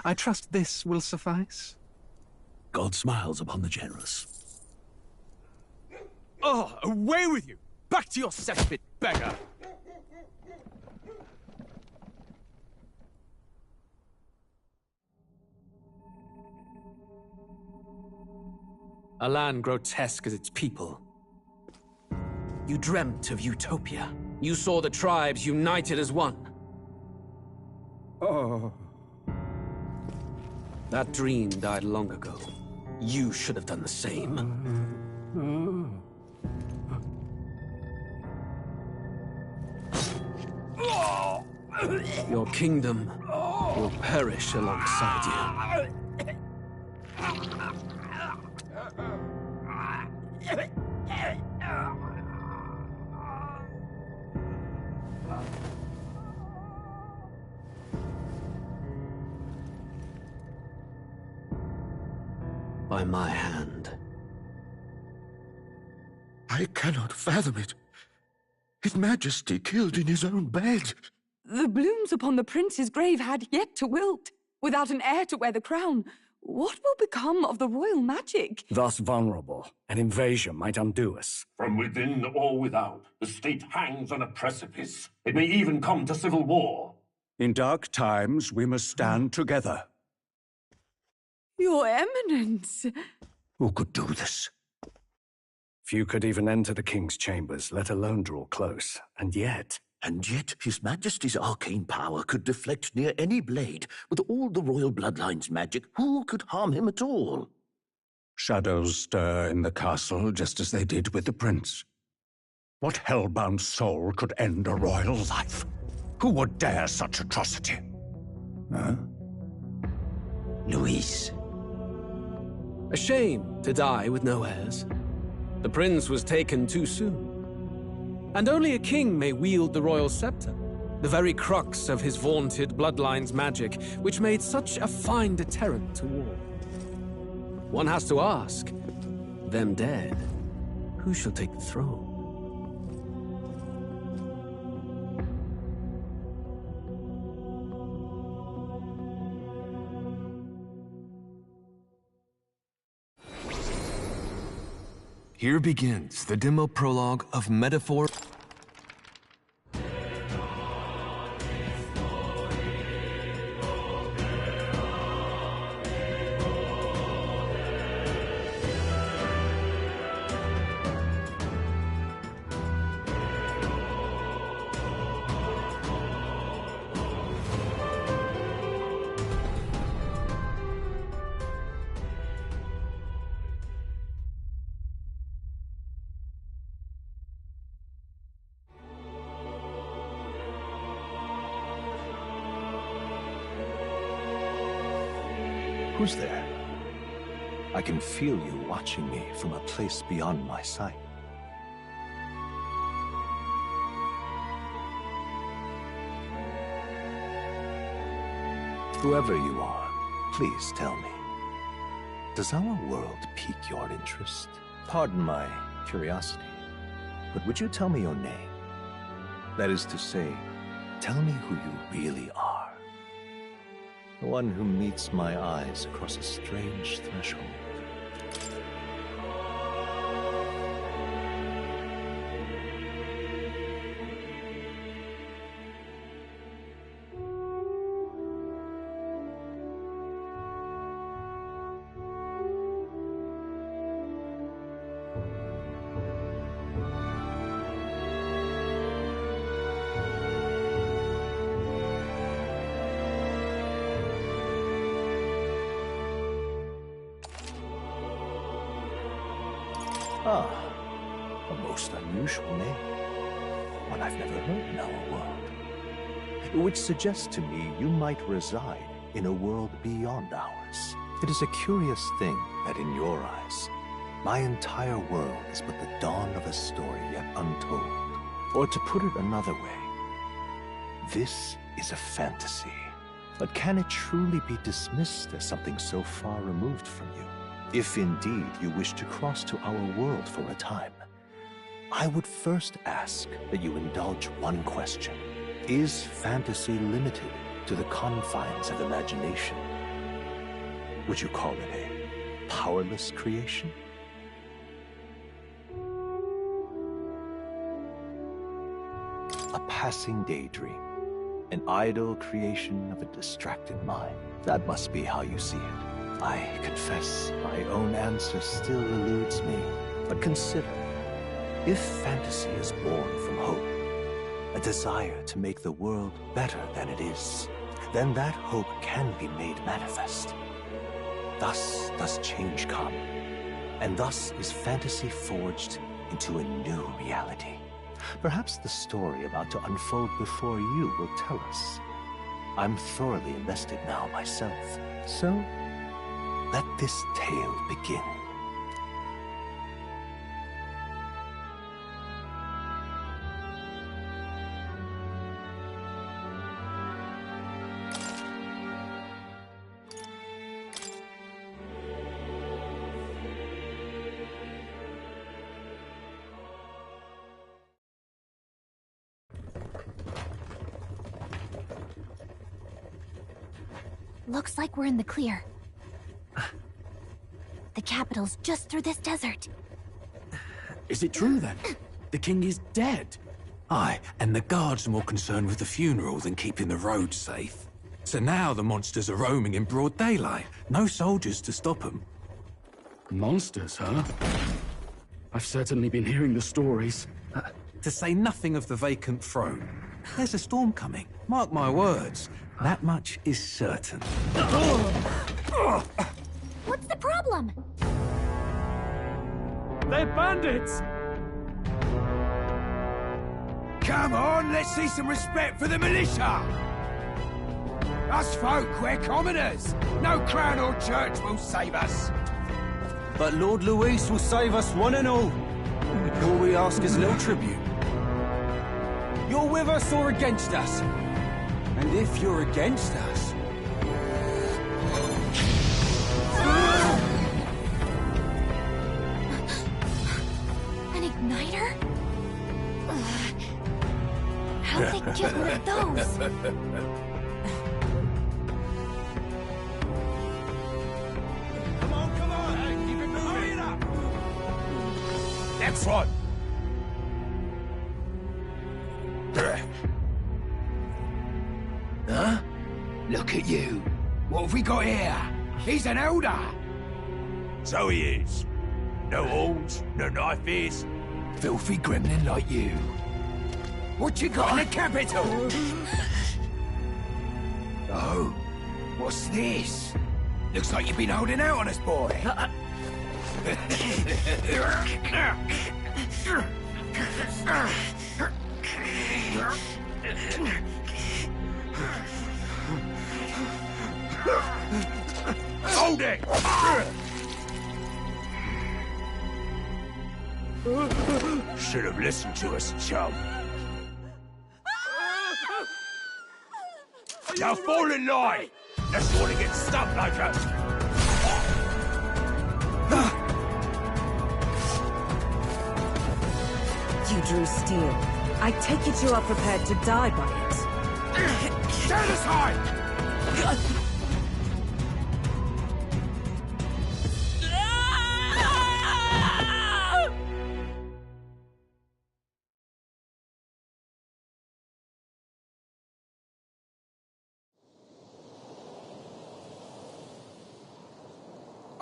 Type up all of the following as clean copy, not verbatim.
I trust this will suffice. God smiles upon the generous. Oh, away with you! Back to your cesspit, beggar! A land grotesque as its people. You dreamt of utopia. You saw the tribes united as one. Oh. That dream died long ago. You should have done the same. Your kingdom will perish alongside you. By my hand. I cannot fathom it. His Majesty killed in his own bed. The blooms upon the prince's grave had yet to wilt. Without an heir to wear the crown, what will become of the royal magic? Thus vulnerable, an invasion might undo us. From within or without, the state hangs on a precipice. It may even come to civil war. In dark times, we must stand together. Your Eminence! Who could do this? Few could even enter the king's chambers, let alone draw close. And yet His Majesty's arcane power could deflect near any blade. With all the royal bloodline's magic, who could harm him at all? shadows stir in the castle just as they did with the prince. What hellbound soul could end a royal life? Who would dare such atrocity? Huh? Luis. A shame to die with no heirs. The prince was taken too soon. And only a king may wield the royal scepter, the very crux of his vaunted bloodline's magic, which made such a fine deterrent to war. One has to ask, them dead, who shall take the throne? Here begins the demo prologue of Metafor. Who's there? I can feel you watching me from a place beyond my sight. Whoever you are, please tell me. Does our world pique your interest? Pardon my curiosity, but would you tell me your name? That is to say, tell me who you really are. The one who meets my eyes across a strange threshold. Ah, a most unusual name. One I've never heard in our world. Which suggests to me you might reside in a world beyond ours. It is a curious thing that in your eyes, my entire world is but the dawn of a story yet untold. Or to put it another way, this is a fantasy. But can it truly be dismissed as something so far removed from you? If indeed you wish to cross to our world for a time, I would first ask that you indulge one question. Is fantasy limited to the confines of imagination? Would you call it a powerless creation? A passing daydream. An idle creation of a distracted mind. That must be how you see it. I confess, my own answer still eludes me. But consider, if fantasy is born from hope, a desire to make the world better than it is, then that hope can be made manifest. Thus does change come, and thus is fantasy forged into a new reality. Perhaps the story about to unfold before you will tell us. I'm thoroughly invested now myself, so let this tale begin. Looks like we're in the clear. The capital's just through this desert. Is it true then? The king is dead? Aye, and the guards are more concerned with the funeral than keeping the roads safe. So now the monsters are roaming in broad daylight. No soldiers to stop them. Monsters, huh? I've certainly been hearing the stories. To say nothing of the vacant throne. There's a storm coming. Mark my words. That much is certain. What's the problem? They're bandits! Come on, let's see some respect for the militia! Us folk, we're commoners. No crown or church will save us. But Lord Luis will save us one and all. All we ask is a little tribute. You're with us or against us? And if you're against us... An igniter? How'd they get one of those? Come on, hey, keep it moving. Hurry it up! Next one! Huh? Look at you. What have we got here? He's an elder. So he is. No horns, no knife ears. Filthy gremlin like you. What you got in the capital? Oh, what's this? Looks like you've been holding out on us, boy. Hold it! Should have listened to us, chum. Now fall in line! Let's want to get stuck like us. You drew steel. I take it you are prepared to die by it. Stand aside!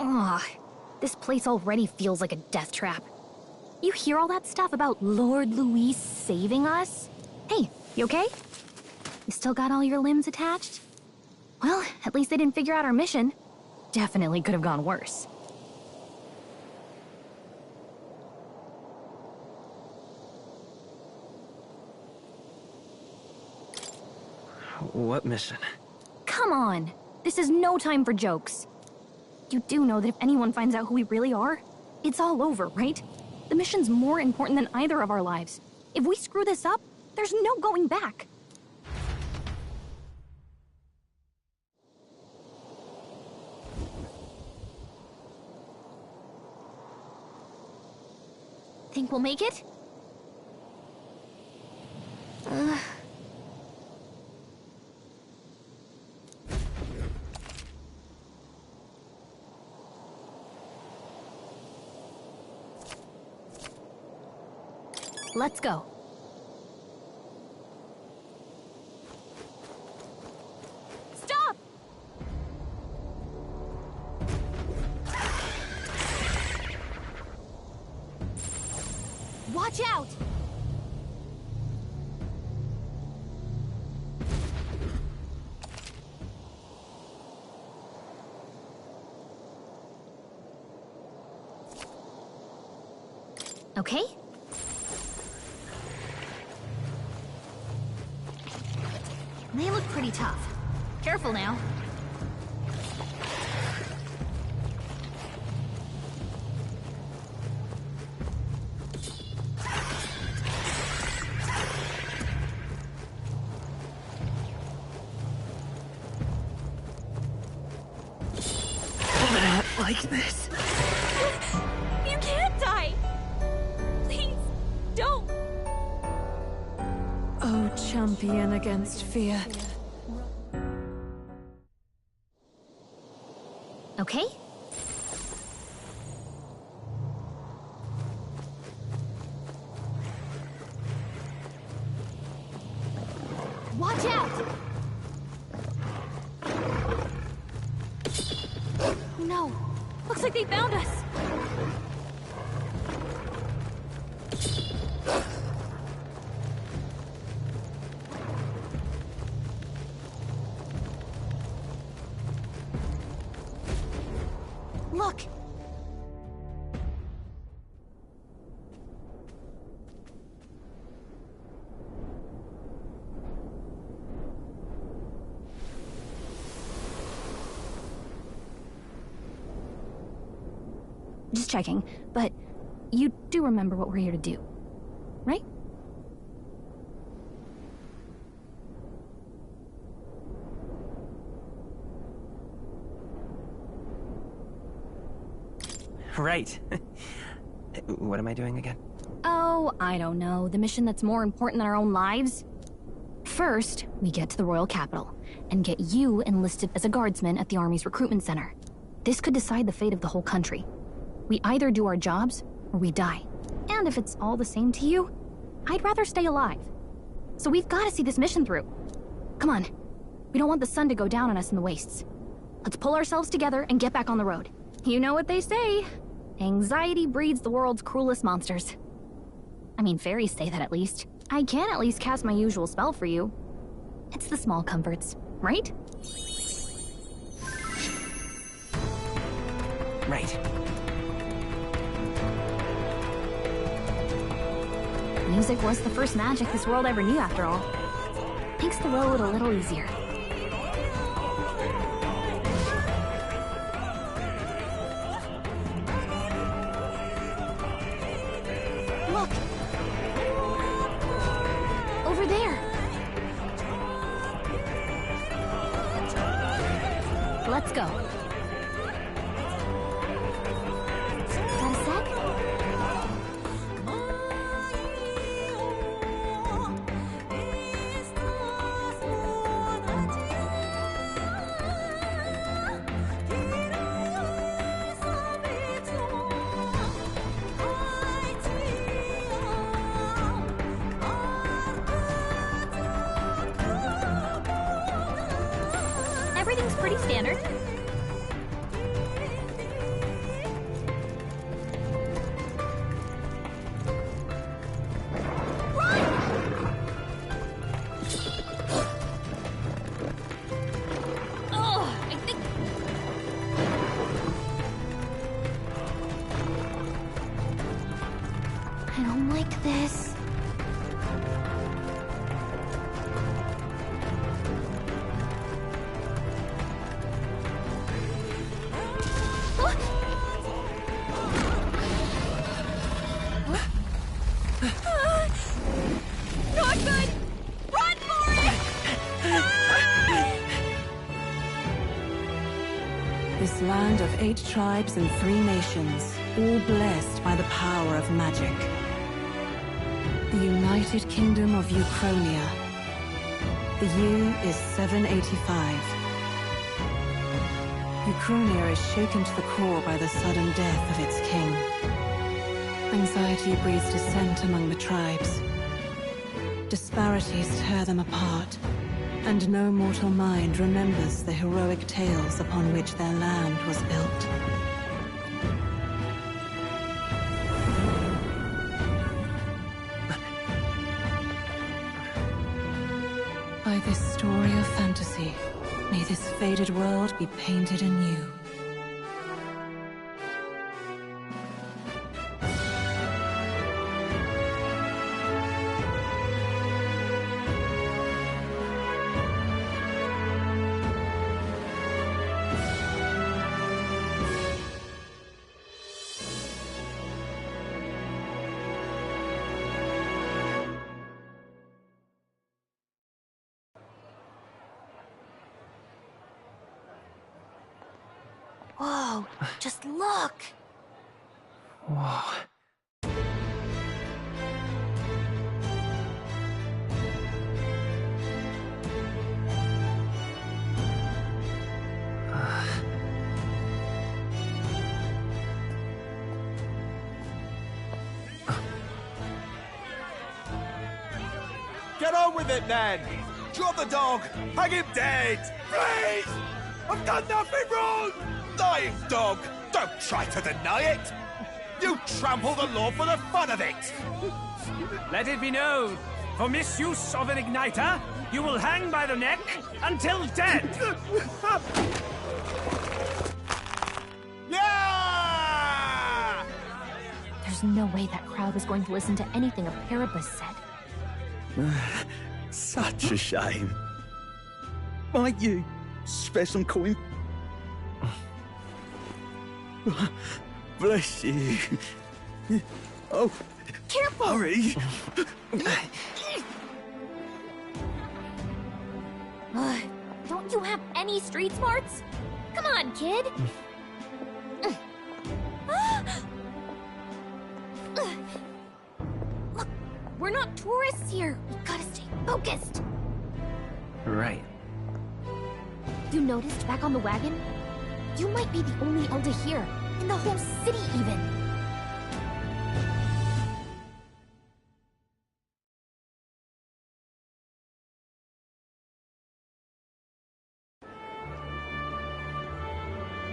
Ugh, this place already feels like a death trap. You hear all that stuff about Lord Luis saving us? Hey, you okay? You still got all your limbs attached? Well, at least they didn't figure out our mission. Definitely could have gone worse. What mission? Come on! This is no time for jokes. You do know that if anyone finds out who we really are, it's all over, right? The mission's more important than either of our lives. If we screw this up, there's no going back. Think we'll make it? Let's go. Stop! Watch out! Okay? They look pretty tough. Careful now. Not like this. You can't die! Please, don't! Oh, champion against fear. Okay? Watch out! No. Looks like they found us. Look! Just checking, but you do remember what we're here to do, right? Right. What am I doing again? Oh, I don't know. The mission that's more important than our own lives? First, we get to the royal capital and get you enlisted as a guardsman at the army's recruitment center. This could decide the fate of the whole country. We either do our jobs or we die. And if it's all the same to you, I'd rather stay alive. So we've got to see this mission through. Come on. We don't want the sun to go down on us in the wastes. Let's pull ourselves together and get back on the road. You know what they say. Anxiety breeds the world's cruelest monsters. I mean, fairies say that at least. I can at least cast my usual spell for you. It's the small comforts, right? Right. Music was the first magic this world ever knew, after all. Makes the road a little easier. Look! Over there! Let's go. Got a sec? Everything's pretty standard. I don't like this. Not good! Run for it! This land of 8 tribes and 3 nations, all blessed by the power of magic. The United Kingdom of Uchronia. The year is 785. Uchronia is shaken to the core by the sudden death of its king. Anxiety breeds dissent among the tribes. Disparities tear them apart, and no mortal mind remembers the heroic tales upon which their land was built. By this story of fantasy, may this faded world be painted anew. Whoa, just look! Whoa. Get on with it, then! Drop the dog! Hang him dead! Please! I've done nothing wrong! Lying dog! Don't try to deny it! You trample the law for the fun of it! Let it be known, for misuse of an igniter, you will hang by the neck until dead! Yeah! There's no way that crowd was going to listen to anything a Paribus said. Such a shame. Might you spare some coin? Bless you. Oh, careful! Hurry! Don't you have any street smarts? Come on, kid! Look, we're not tourists here. We gotta stay focused. Right. You noticed back on the wagon? You might be the only elder here, in the whole city even.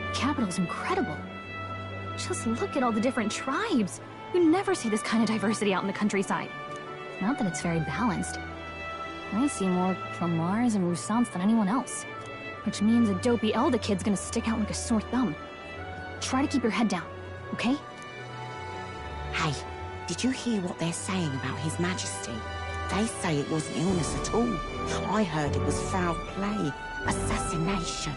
The capital's incredible. Just look at all the different tribes. You never see this kind of diversity out in the countryside. Not that it's very balanced. I see more Promars and Roussants than anyone else. Which means a dopey elder kid's gonna stick out like a sore thumb. Try to keep your head down, okay? Hey, did you hear what they're saying about His Majesty? They say it wasn't illness at all. I heard it was foul play, assassination.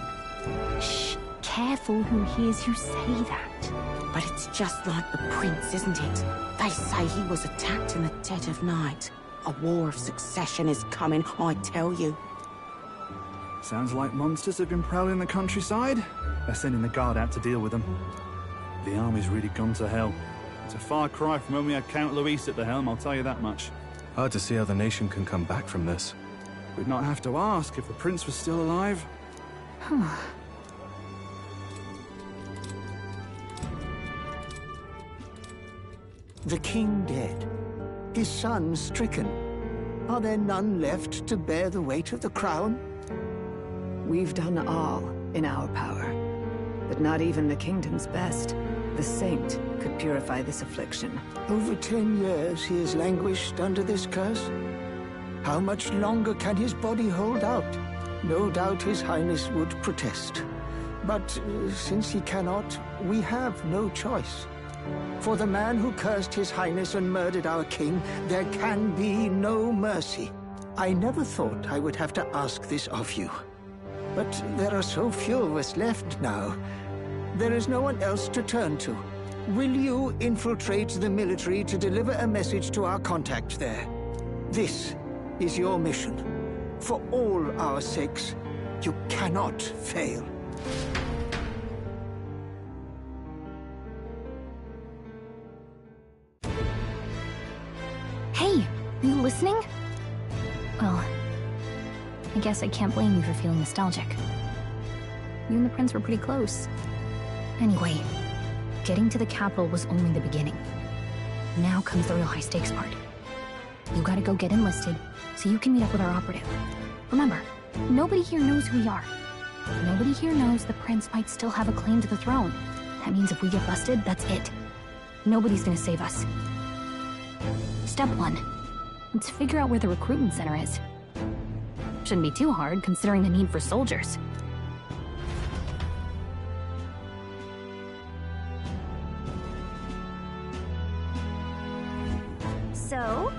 Shh, careful who hears you say that. But it's just like the prince, isn't it? They say he was attacked in the dead of night. A war of succession is coming, I tell you. Sounds like monsters have been prowling the countryside. They're sending the guard out to deal with them. The army's really gone to hell. It's a far cry from when we had Count Luis at the helm, I'll tell you that much. Hard to see how the nation can come back from this. We'd not have to ask if the prince was still alive. The king dead, his son stricken. Are there none left to bear the weight of the crown? We've done all in our power, but not even the kingdom's best, the saint, could purify this affliction. Over 10 years he has languished under this curse. How much longer can his body hold out? No doubt his highness would protest. But since he cannot, we have no choice. For the man who cursed his highness and murdered our king, there can be no mercy. I never thought I would have to ask this of you. But there are so few of us left now. There is no one else to turn to. Will you infiltrate the military to deliver a message to our contact there? This is your mission. For all our sakes, you cannot fail. Hey, you listening? Well, I guess I can't blame you for feeling nostalgic. You and the prince were pretty close. Anyway, getting to the capital was only the beginning. Now comes the real high-stakes part. You gotta go get enlisted, so you can meet up with our operative. Remember, nobody here knows who we are. Nobody here knows the prince might still have a claim to the throne. That means if we get busted, that's it. Nobody's gonna save us. Step 1. Let's figure out where the recruitment center is. Shouldn't be too hard, considering the need for soldiers. So?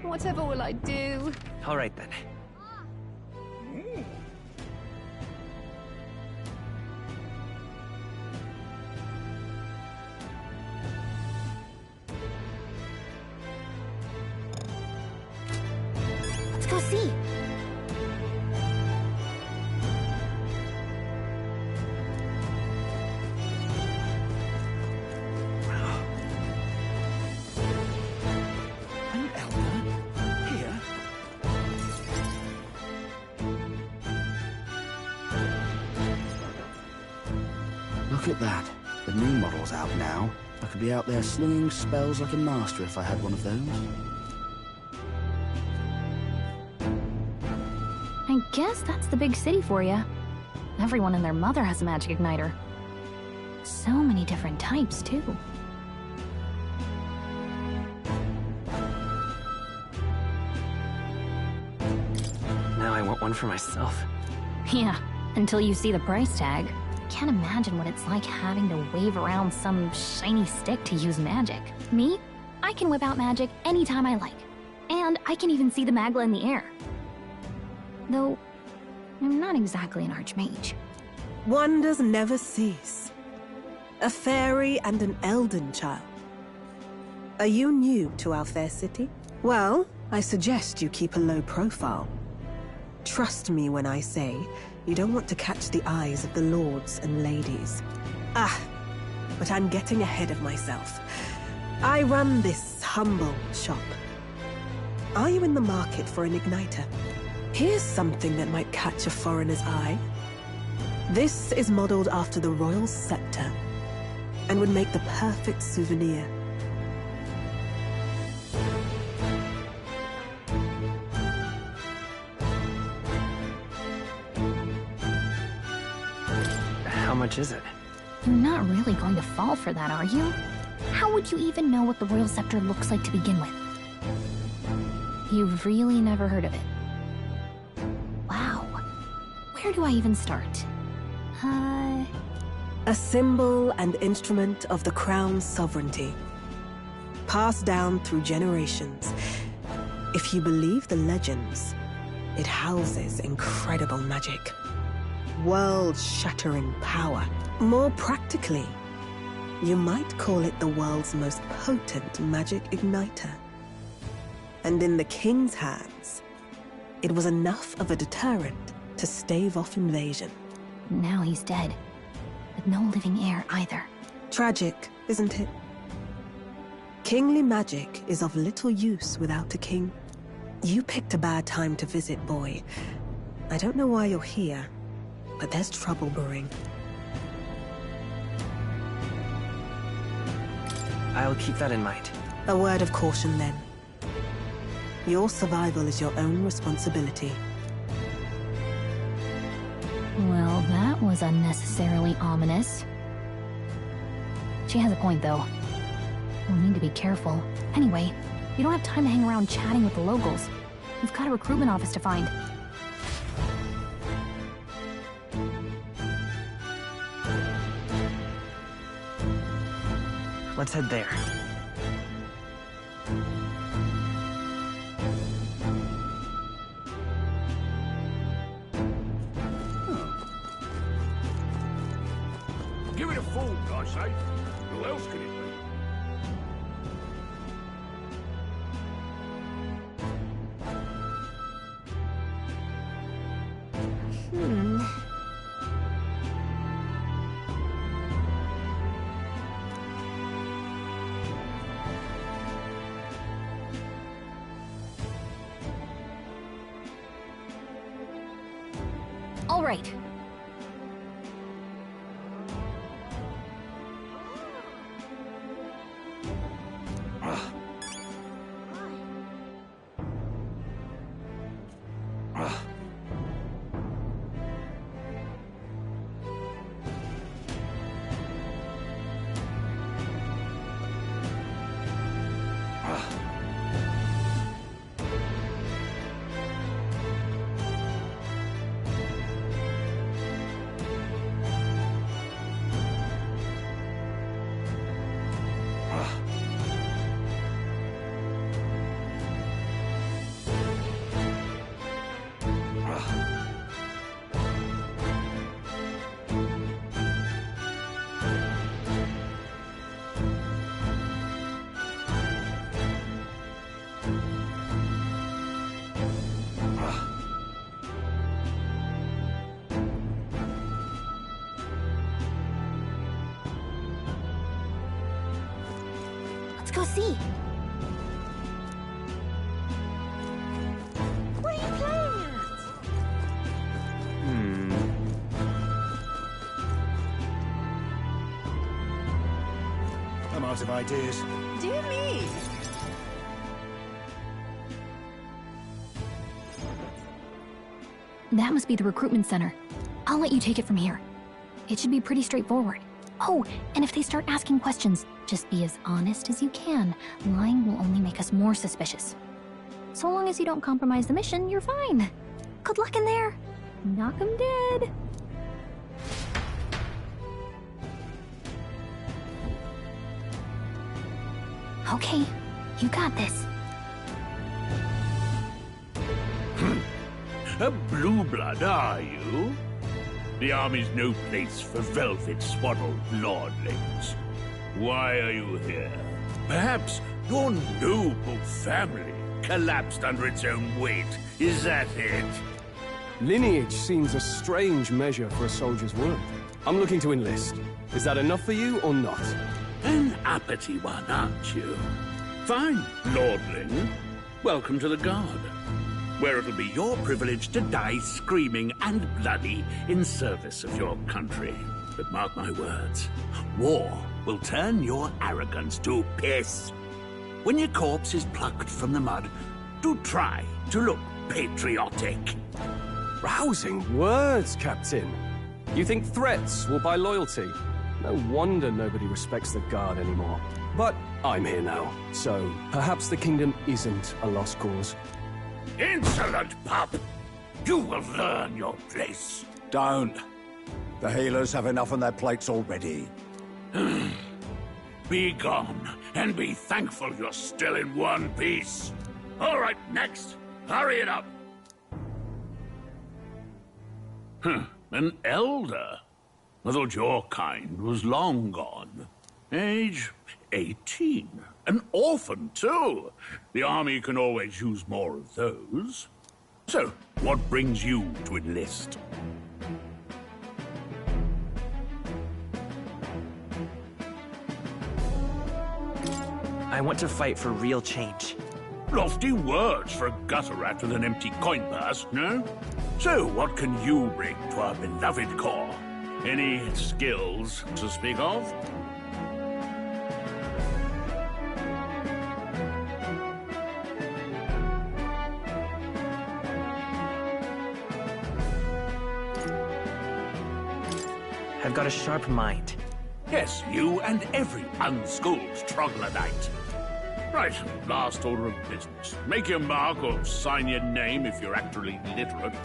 Whatever will I do? All right then. Let's go see. Look at that. The new model's out now. I could be out there slinging spells like a master if I had one of those. I guess that's the big city for you. Everyone and their mother has a magic igniter. So many different types, too. Now I want one for myself. Yeah, until you see the price tag. Can't imagine what it's like having to wave around some shiny stick to use magic. Me? I can whip out magic anytime I like. And I can even see the Magla in the air. Though, I'm not exactly an archmage. Wonders never cease. A fairy and an elden child. Are you new to our fair city? Well, I suggest you keep a low profile. Trust me when I say you don't want to catch the eyes of the lords and ladies. But I'm getting ahead of myself. I run this humble shop. Are you in the market for an igniter? Here's something that might catch a foreigner's eye. This is modeled after the royal scepter and would make the perfect souvenir. How much is it? You're not really going to fall for that, are you? How would you even know what the royal scepter looks like to begin with? You've really never heard of it. Wow. Where do I even start? A symbol and instrument of the crown's sovereignty. Passed down through generations. If you believe the legends, it houses incredible magic. World-shattering power. More practically, you might call it the world's most potent magic igniter. And in the king's hands, it was enough of a deterrent to stave off invasion. Now he's dead. With no living heir either. Tragic, isn't it? Kingly magic is of little use without a king. You picked a bad time to visit, boy. I don't know why you're here, but there's trouble brewing. I'll keep that in mind. A word of caution, then. Your survival is your own responsibility. Well, that was unnecessarily ominous. She has a point, though. We'll need to be careful. Anyway, we don't have time to hang around chatting with the locals. We've got a recruitment office to find. Let's head there. Give it a fold, I say. Who else can it be? All right. Let's go see. What are you playing at? I'm out of ideas. Dear me. That must be the recruitment center. I'll let you take it from here. It should be pretty straightforward. Oh, and if they start asking questions, just be as honest as you can. Lying will only make us more suspicious. So long as you don't compromise the mission, you're fine. Good luck in there. Knock 'em dead. Okay, you got this. A blue blood, are you? The army's no place for velvet-swaddled lordlings. Why are you here? Perhaps your noble family collapsed under its own weight. Is that it? Lineage seems a strange measure for a soldier's worth. I'm looking to enlist. Is that enough for you or not? An uppity one, aren't you? Fine, lordling. Welcome to the Guard, where it'll be your privilege to die screaming and bloody in service of your country. But mark my words, war will turn your arrogance to piss. When your corpse is plucked from the mud, do try to look patriotic. Rousing words, Captain. You think threats will buy loyalty? No wonder nobody respects the Guard anymore. But I'm here now, so perhaps the kingdom isn't a lost cause. Insolent pup! You will learn your place. Don't. The healers have enough on their plates already. Be gone, and be thankful you're still in one piece. All right, next. Hurry it up. An elder? I thought your kind was long gone. Age 18. An orphan, too. The army can always use more of those. So, what brings you to enlist? I want to fight for real change. Lofty words for a gutter rat with an empty coin purse, no? So, what can you bring to our beloved corps? Any skills to speak of? I've got a sharp mind. Yes, you and every unschooled troglodyte. Right, last order of business. Make your mark or sign your name if you're actually literate.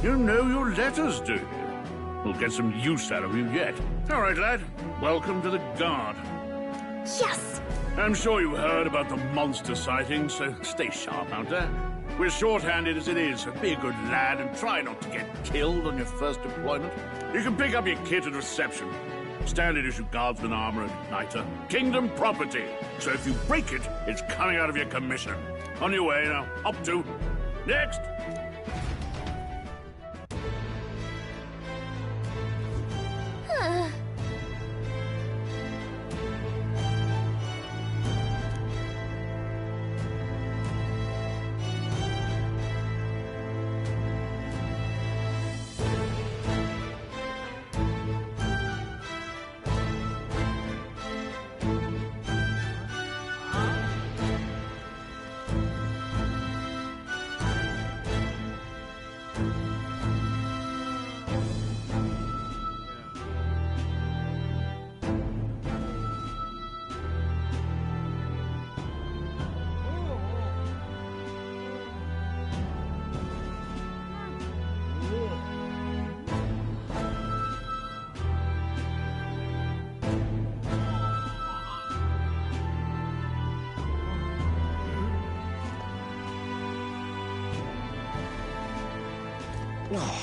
You know your letters, do you? We'll get some use out of you yet. All right, lad. Welcome to the Guard. Yes! I'm sure you heard about the monster sighting, so stay sharp out there. We're short-handed as it is, so be a good lad and try not to get killed on your first deployment. You can pick up your kit at reception. Standard issue guardsman armor and igniter. Kingdom property. So if you break it, it's coming out of your commission. On your way now. Up to. Next!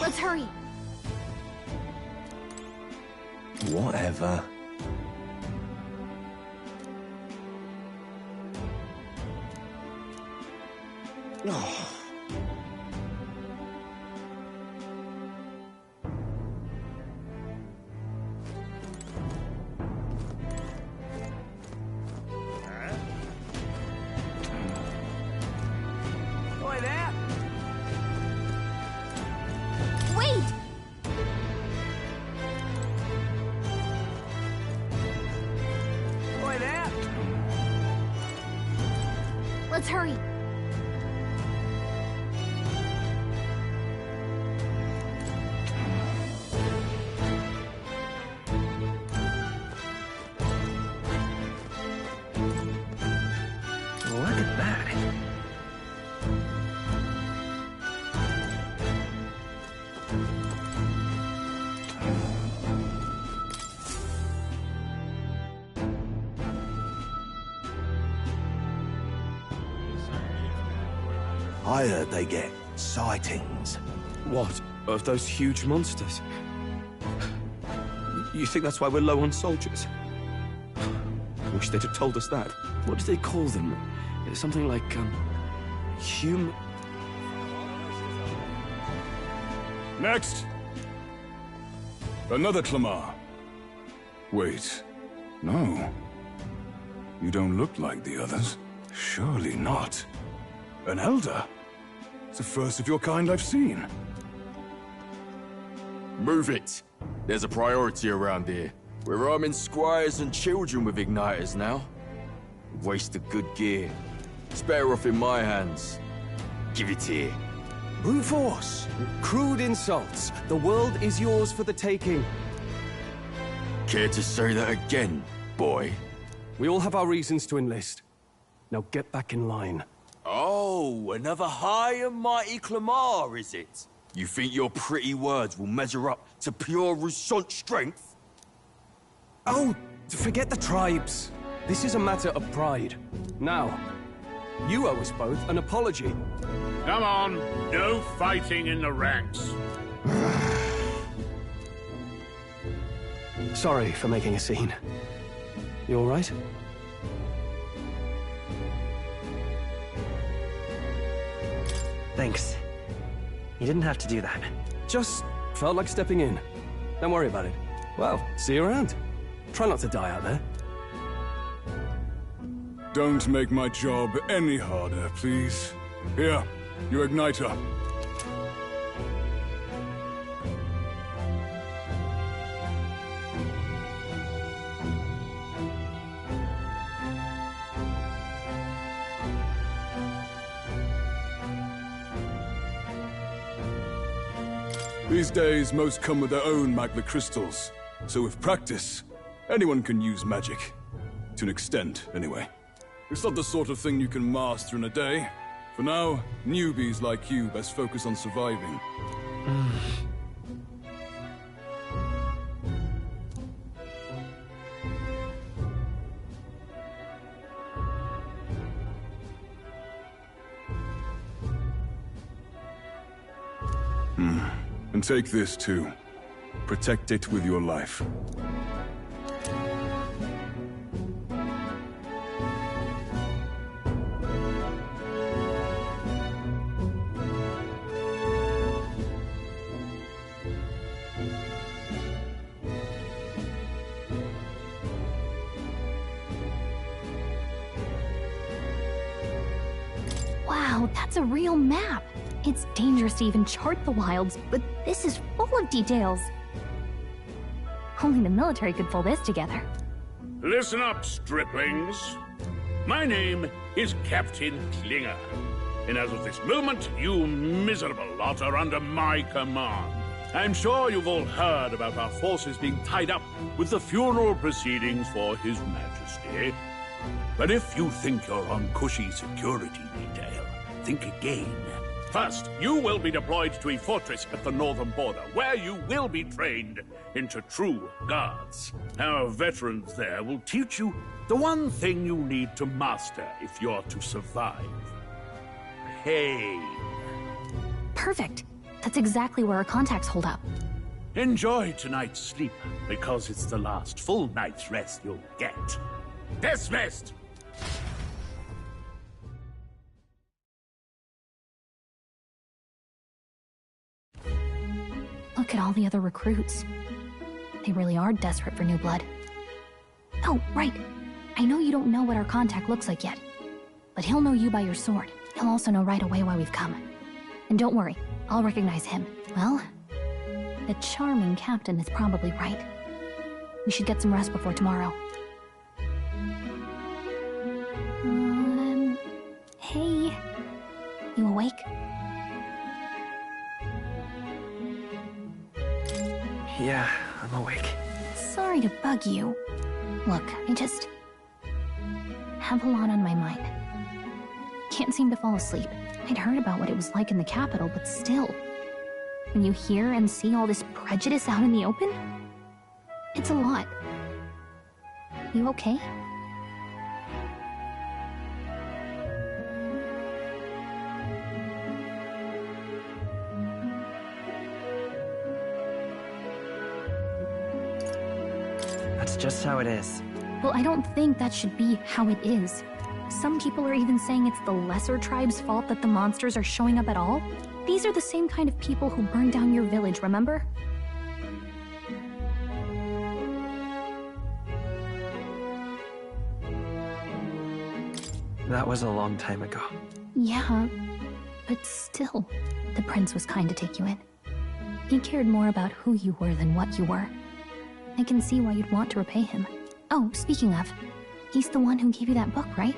Let's hurry. Whatever. Boy there! Wait! Boy there! Let's hurry. Look at that. I heard they get sightings. What? Of those huge monsters? You think that's why we're low on soldiers? Wish they'd have told us that. What do they call them? Something like, human... Next! Another Clamar. Wait. No. You don't look like the others. Surely not. An elder? It's the first of your kind I've seen. Move it! There's a priority around here. We're arming squires and children with igniters now. Waste of good gear. It's better off in my hands. Give it here. Brute force! Crude insults! The world is yours for the taking. Care to say that again, boy? We all have our reasons to enlist. Now get back in line. Oh, another high and mighty Clamar, is it? You think your pretty words will measure up to pure Roussant strength? Oh, forget the tribes. This is a matter of pride. Now, you owe us both an apology. Come on, no fighting in the ranks. Sorry for making a scene. You all right? Thanks. You didn't have to do that. Just felt like stepping in. Don't worry about it. Well, see you around. Try not to die out there. Don't make my job any harder, please. Here, your igniter. These days, most come with their own magma crystals. So with practice, anyone can use magic. To an extent, anyway. It's not the sort of thing you can master in a day. For now, newbies like you best focus on surviving. And take this too. Protect it with your life. Wow, that's a real map. It's dangerous to even chart the wilds, but this is full of details. Only the military could pull this together. Listen up, striplings. My name is Captain Klinger, and as of this moment, you miserable lot are under my command. I'm sure you've all heard about our forces being tied up with the funeral proceedings for His Majesty. But if you think you're on cushy security detail, think again. First, you will be deployed to a fortress at the northern border, where you will be trained into true guards. Our veterans there will teach you the one thing you need to master if you're to survive. Pain. Perfect. That's exactly where our contacts hold up. Enjoy tonight's sleep, because it's the last full night's rest you'll get. Dismissed! Look at all the other recruits. They really are desperate for new blood. Oh, right. I know you don't know what our contact looks like yet, but he'll know you by your sword. He'll also know right away why we've come. And don't worry, I'll recognize him. Well, the charming captain is probably right. We should get some rest before tomorrow. Hey. You awake? Yeah, I'm awake. Sorry to bug you. Look, I just have a lot on my mind. Can't seem to fall asleep. I'd heard about what it was like in the capital, but still. When you hear and see all this prejudice out in the open, it's a lot. You okay? That's just how it is. Well, I don't think that should be how it is. Some people are even saying it's the lesser tribe's fault that the monsters are showing up at all. These are the same kind of people who burned down your village, remember? That was a long time ago. Yeah, but still, the prince was kind to take you in. He cared more about who you were than what you were. I can see why you'd want to repay him. Oh, speaking of, he's the one who gave you that book, right?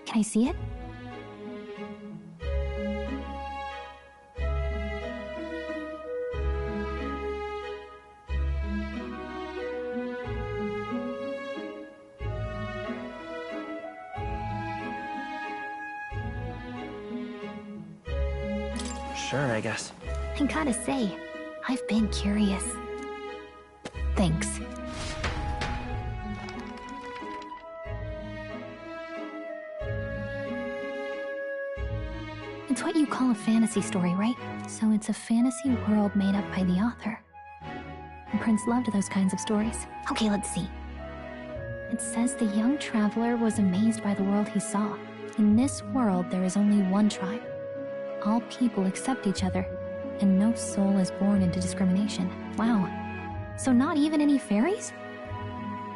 Can I see it? Sure, I guess. I gotta say, I've been curious. Thanks. It's what you call a fantasy story, right? So it's a fantasy world made up by the author. The prince loved those kinds of stories. Okay, let's see. It says the young traveler was amazed by the world he saw. In this world, there is only one tribe. All people accept each other, and no soul is born into discrimination. Wow. So not even any fairies?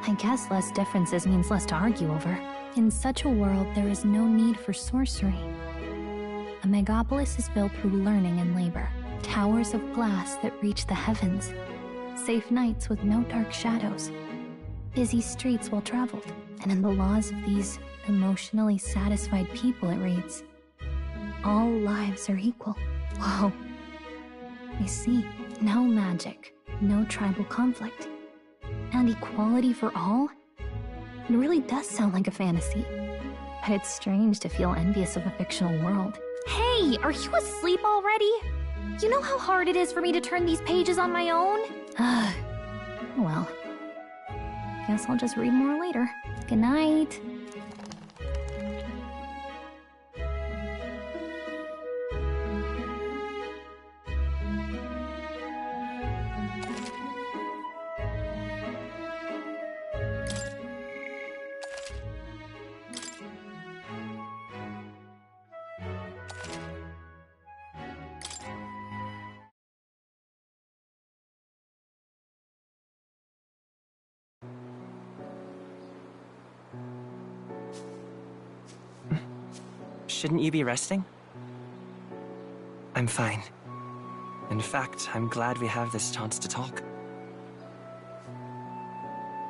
I guess less differences means less to argue over. In such a world, there is no need for sorcery. A megapolis is built through learning and labor. Towers of glass that reach the heavens. Safe nights with no dark shadows. Busy streets well traveled. And in the laws of these emotionally satisfied people, it reads, all lives are equal. Whoa. I see. No magic. No tribal conflict. And equality for all? It really does sound like a fantasy. But it's strange to feel envious of a fictional world. Hey, are you asleep already? You know how hard it is for me to turn these pages on my own? Well, guess I'll just read more later. Good night. Shouldn't you be resting? I'm fine. In fact, I'm glad we have this chance to talk.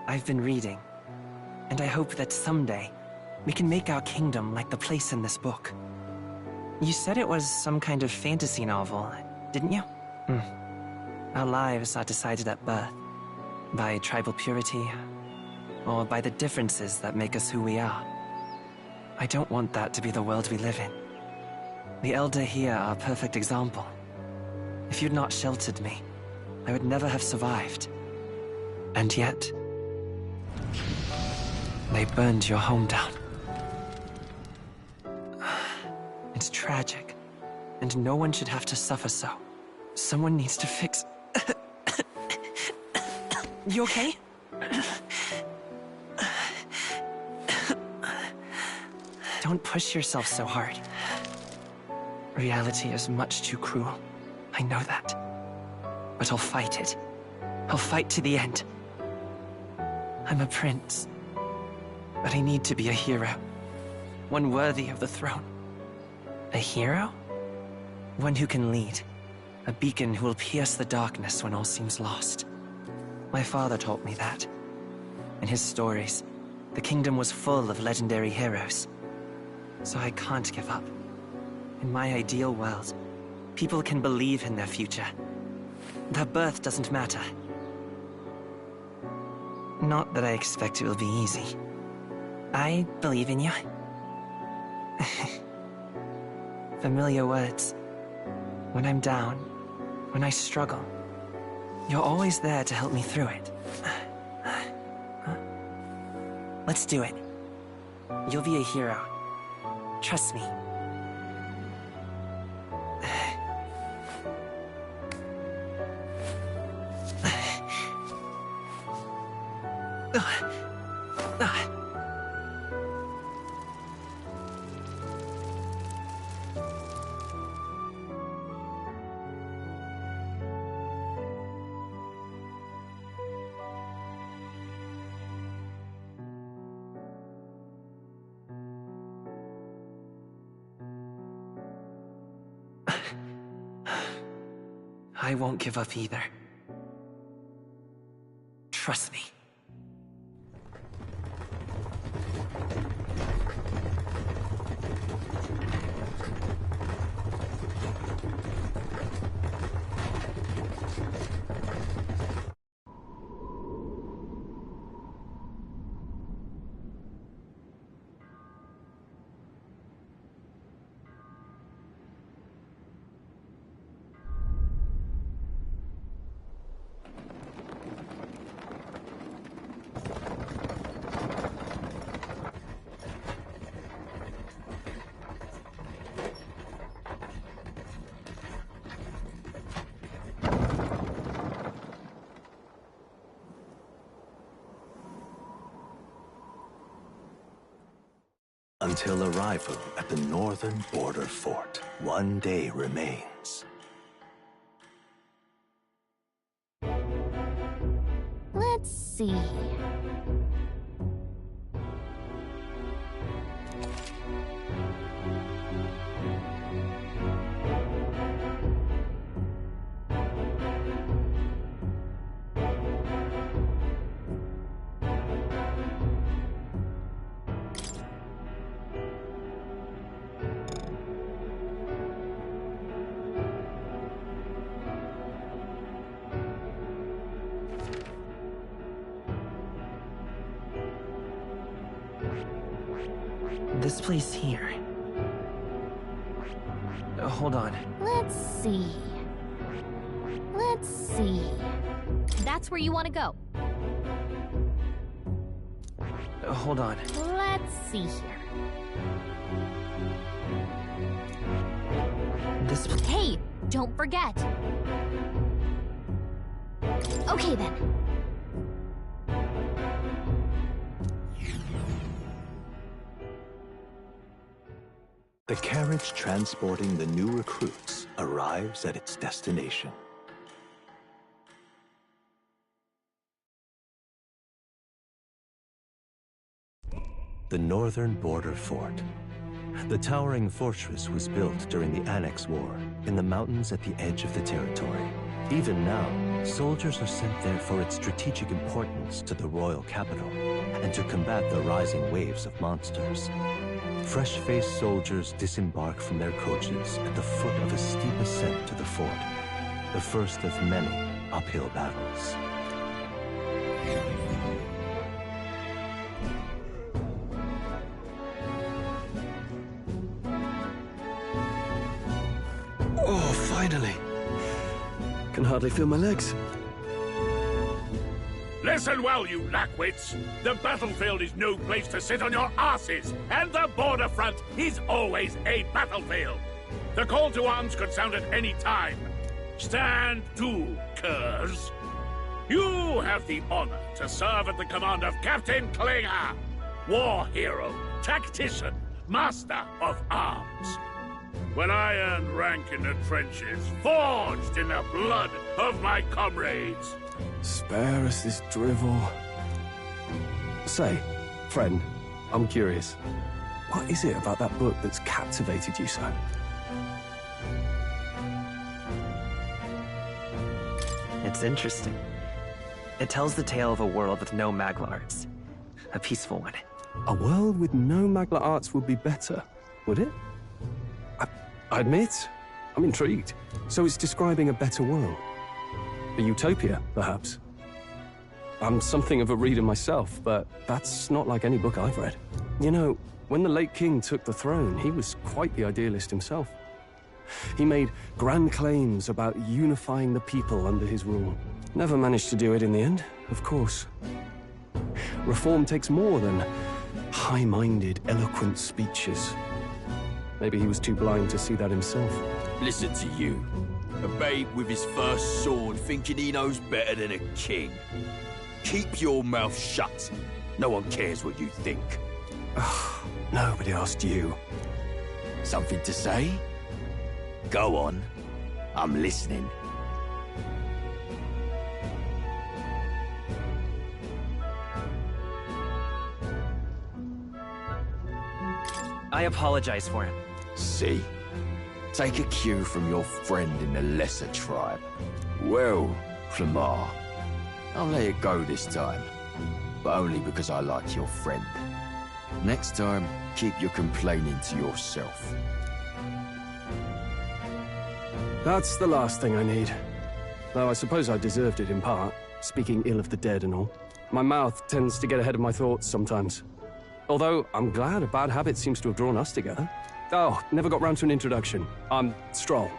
I've been reading, and I hope that someday we can make our kingdom like the place in this book. You said it was some kind of fantasy novel, didn't you? Our lives are decided at birth, by tribal purity, or by the differences that make us who we are. I don't want that to be the world we live in. The Elder here are a perfect example. If you'd not sheltered me, I would never have survived. And yet, they burned your home down. It's tragic, and no one should have to suffer so. Someone needs to fix... You okay? Don't push yourself so hard. Reality is much too cruel. I know that. But I'll fight it. I'll fight to the end. I'm a prince. But I need to be a hero. One worthy of the throne. A hero? One who can lead. A beacon who will pierce the darkness when all seems lost. My father taught me that. In his stories, the kingdom was full of legendary heroes. So I can't give up. In my ideal world, people can believe in their future. Their birth doesn't matter. Not that I expect it will be easy. I believe in you. Familiar words. When I'm down, when I struggle, you're always there to help me through it. Let's do it. You'll be a hero. Trust me. I won't give up either. Trust me. Until arrival at the northern border fort, one day remains. Let's see. This place here. Hold on. Let's see. Let's see. That's where you want to go. Hold on. Let's see here. This... Hey, don't forget. Okay then. The carriage transporting the new recruits arrives at its destination. The northern border fort. The towering fortress was built during the Annex War in the mountains at the edge of the territory. Even now, soldiers are sent there for its strategic importance to the royal capital and to combat the rising waves of monsters. Fresh-faced soldiers disembark from their coaches at the foot of a steep ascent to the fort, the first of many uphill battles. Oh, finally! Can hardly feel my legs. Listen well, you lackwits. The battlefield is no place to sit on your asses, and the border front is always a battlefield. The call to arms could sound at any time. Stand to, curs. You have the honor to serve at the command of Captain Klinger, war hero, tactician, master of arms. When I earned rank in the trenches, forged in the blood of my comrades. Spare us this drivel. Say, friend, I'm curious. What is it about that book that's captivated you so? It's interesting. It tells the tale of a world with no Magla arts. A peaceful one. A world with no Magla arts would be better, would it? I admit, I'm intrigued. So it's describing a better world. A utopia, perhaps. I'm something of a reader myself, but that's not like any book I've read. You know, when the late king took the throne, he was quite the idealist himself. He made grand claims about unifying the people under his rule. Never managed to do it in the end, of course. Reform takes more than high-minded, eloquent speeches. Maybe he was too blind to see that himself. Listen to you. A babe with his first sword thinking he knows better than a king. Keep your mouth shut. No one cares what you think. Nobody asked you. Something to say? Go on. I'm listening. I apologize for him. See? Take a cue from your friend in the lesser tribe. Well, Flamar, I'll let it go this time. But only because I like your friend. Next time, keep your complaining to yourself. That's the last thing I need. Though I suppose I deserved it in part, speaking ill of the dead and all. My mouth tends to get ahead of my thoughts sometimes. Although, I'm glad a bad habit seems to have drawn us together. Oh, never got round to an introduction. I'm Stroll.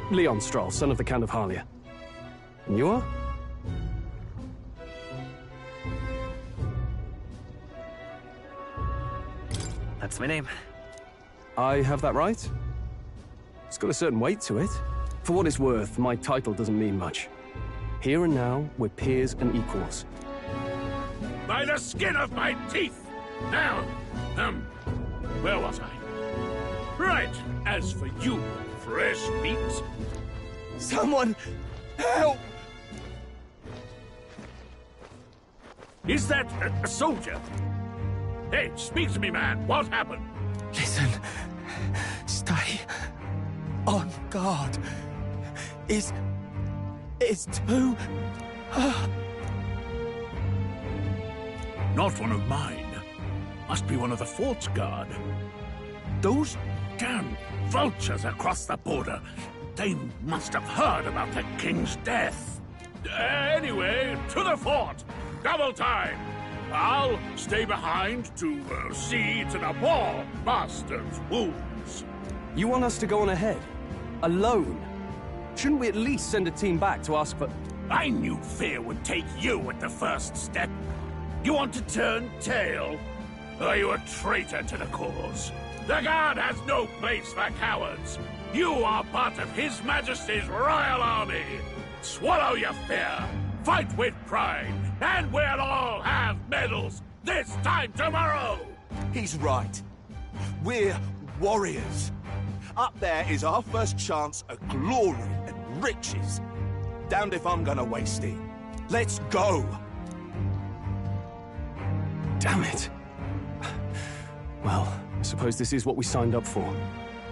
Leon Stroll, son of the Count of Harlia. And you are? That's my name. I have that right? It's got a certain weight to it. For what it's worth, my title doesn't mean much. Here and now, we're peers and equals. By the skin of my teeth! Now, where was I? Right, as for you, fresh meat... Someone, help! Is that a soldier? Hey, speak to me, man. What happened? Listen, stay on guard. It's too... Not one of mine. Must be one of the fort's guard. Those damn vultures across the border. They must have heard about the king's death. Anyway, to the fort. Double time. I'll stay behind to see to the poor bastard's wounds. You want us to go on ahead? Alone? Shouldn't we at least send a team back to ask for... I knew fear would take you at the first step. You want to turn tail? Are you a traitor to the cause? The Guard has no place for cowards. You are part of His Majesty's Royal Army. Swallow your fear, fight with pride, and we'll all have medals this time tomorrow! He's right. We're warriors. Up there is our first chance at glory and riches. Damned if I'm gonna waste it. Let's go! Damn it. Well, I suppose this is what we signed up for.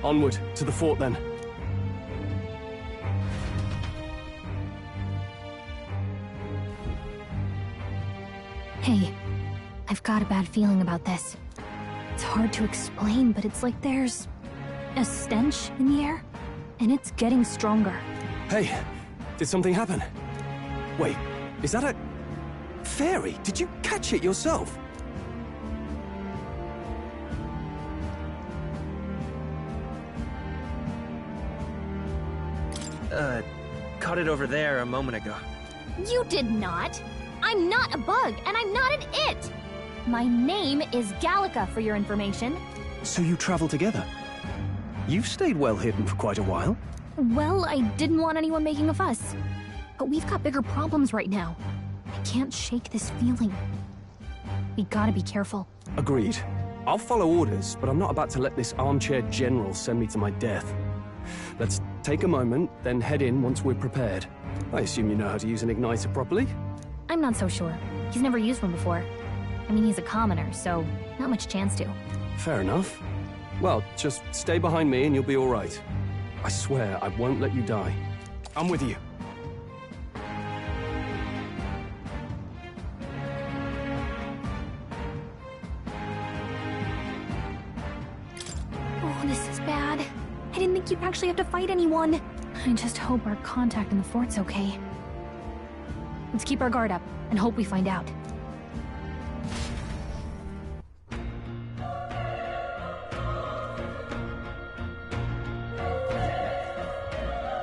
Onward, to the fort then. Hey, I've got a bad feeling about this. It's hard to explain, but it's like there's a stench in the air, and it's getting stronger. Hey, did something happen? Wait, is that a... fairy? Did you catch it yourself? Caught it over there a moment ago. You did not! I'm not a bug, and I'm not an it! My name is Gallica, for your information. So you travel together? You've stayed well hidden for quite a while. Well, I didn't want anyone making a fuss. But we've got bigger problems right now. I can't shake this feeling. We gotta be careful. Agreed. I'll follow orders, but I'm not about to let this armchair general send me to my death. Let's take a moment, then head in once we're prepared. I assume you know how to use an igniter properly? I'm not so sure. He's never used one before. I mean, he's a commoner, so not much chance to. Fair enough. Well, just stay behind me and you'll be all right. I swear I won't let you die. I'm with you. Oh, this is bad. I didn't think you'd actually have to fight anyone. I just hope our contact in the fort's okay. Let's keep our guard up and hope we find out.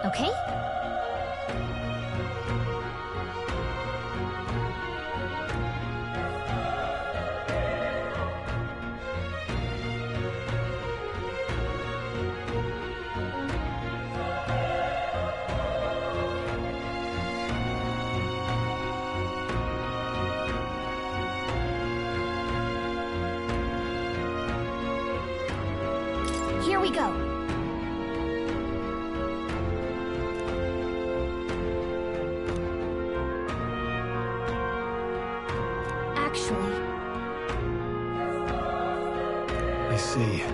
Okay? Here we go. Actually... I see.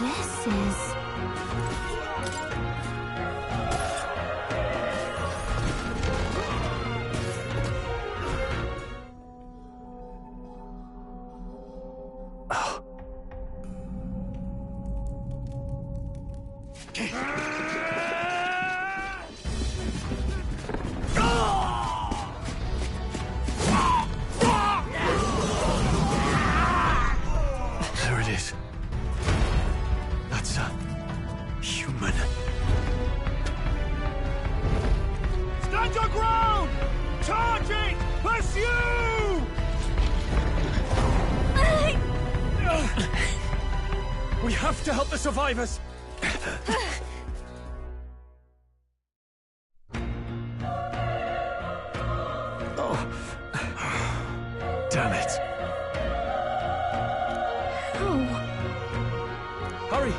This is... There it is. That's a... human. Stand your ground! Charging! Pursue! We have to help the survivors! Oh. Damn it. Oh. Hurry!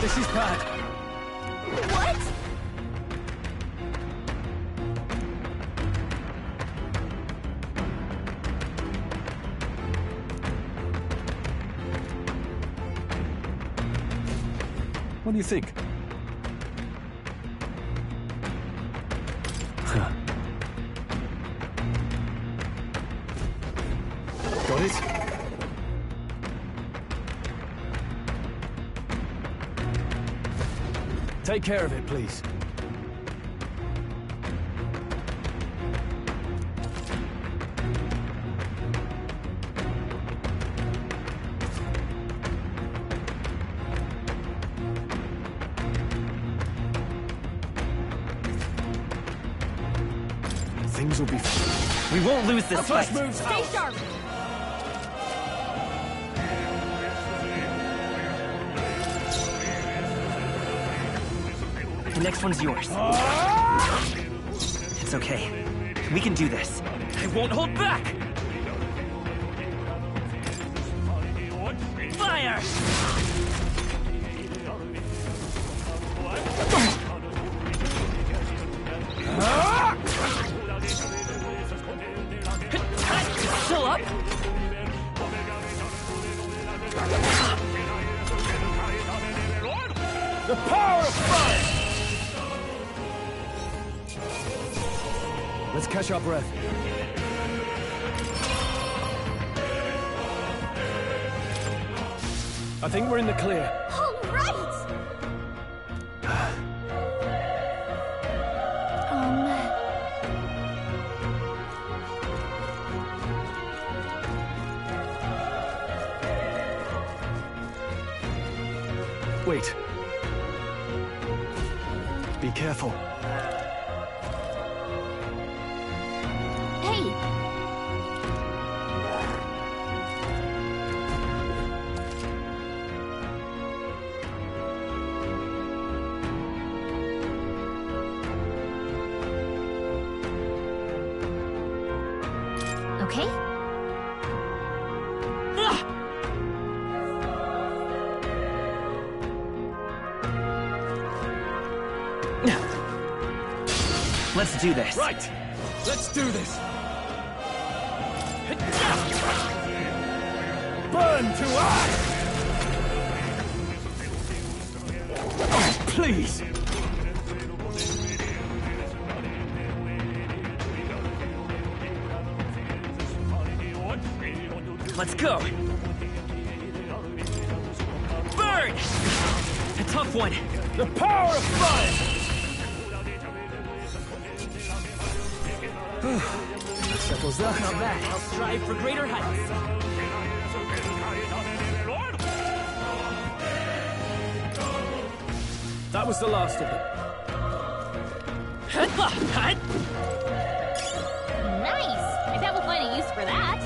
This is bad. What? What do you think? Got it? Take care of it, please. Things will be fine. We won't lose this fight. Stay sharp. The next one's yours. It's okay. We can do this. I won't hold back! Fire! Still up? The power of fire! Let's catch our breath. I think we're in the clear. All right! Wait. Be careful. Hey! Okay? Let's do this. Right! Let's do this! Burn to ash! Oh, please! Let's go! Burn! A tough one! The power of fire! That settles that. Not bad. I'll strive for greater heights. That was the last of them. Nice! I bet we'll find a use for that.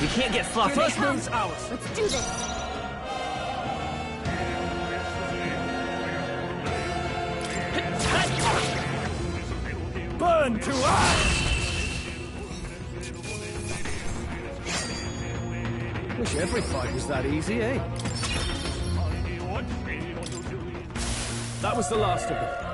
We can't get sloppy. Here they come. Move's ours. Let's do this. Burn to ash! Wish every fight was that easy, eh? That was the last of them.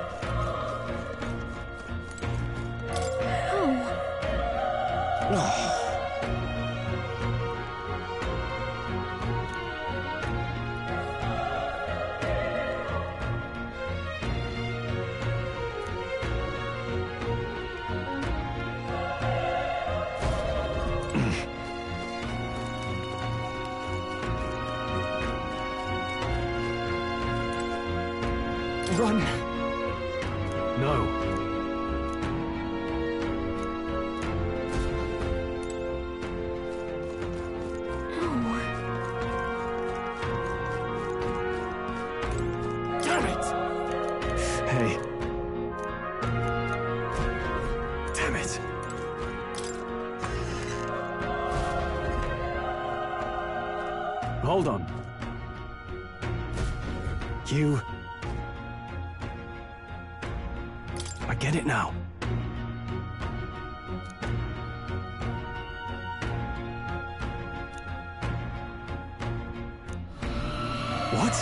Run! No. Damn it! Hey. Damn it. Hold on. You... I get it now. What?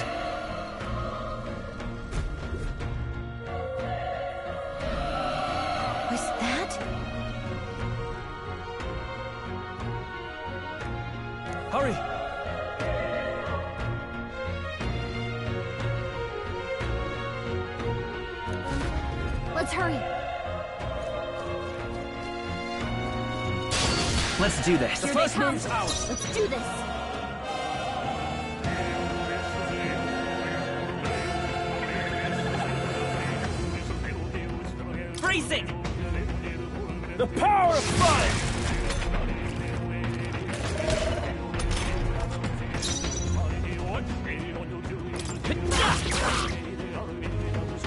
Was that? Hurry! Let's hurry. Let's do this. The first move's ours. Let's do this. Freezing! The power of fire!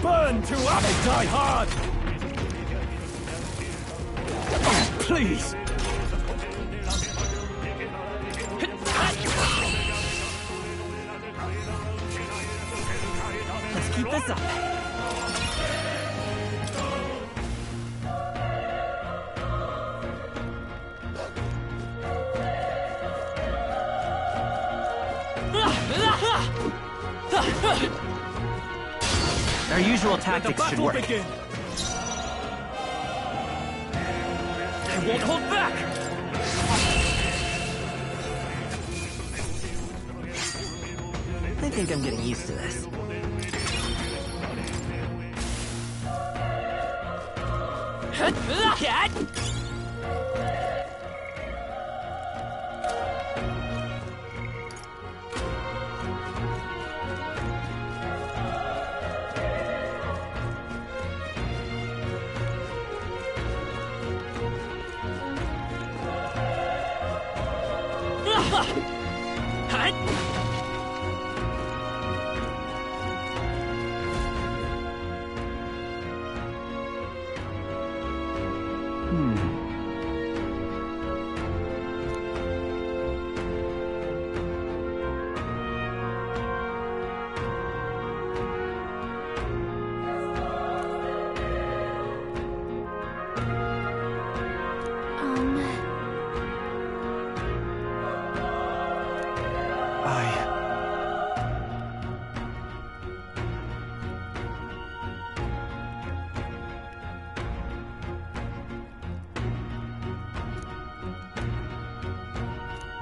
Burn to up and die hard! Oh, please! Let's keep this up. Our usual tactics should work. Begin. I won't hold back! I think I'm getting used to this.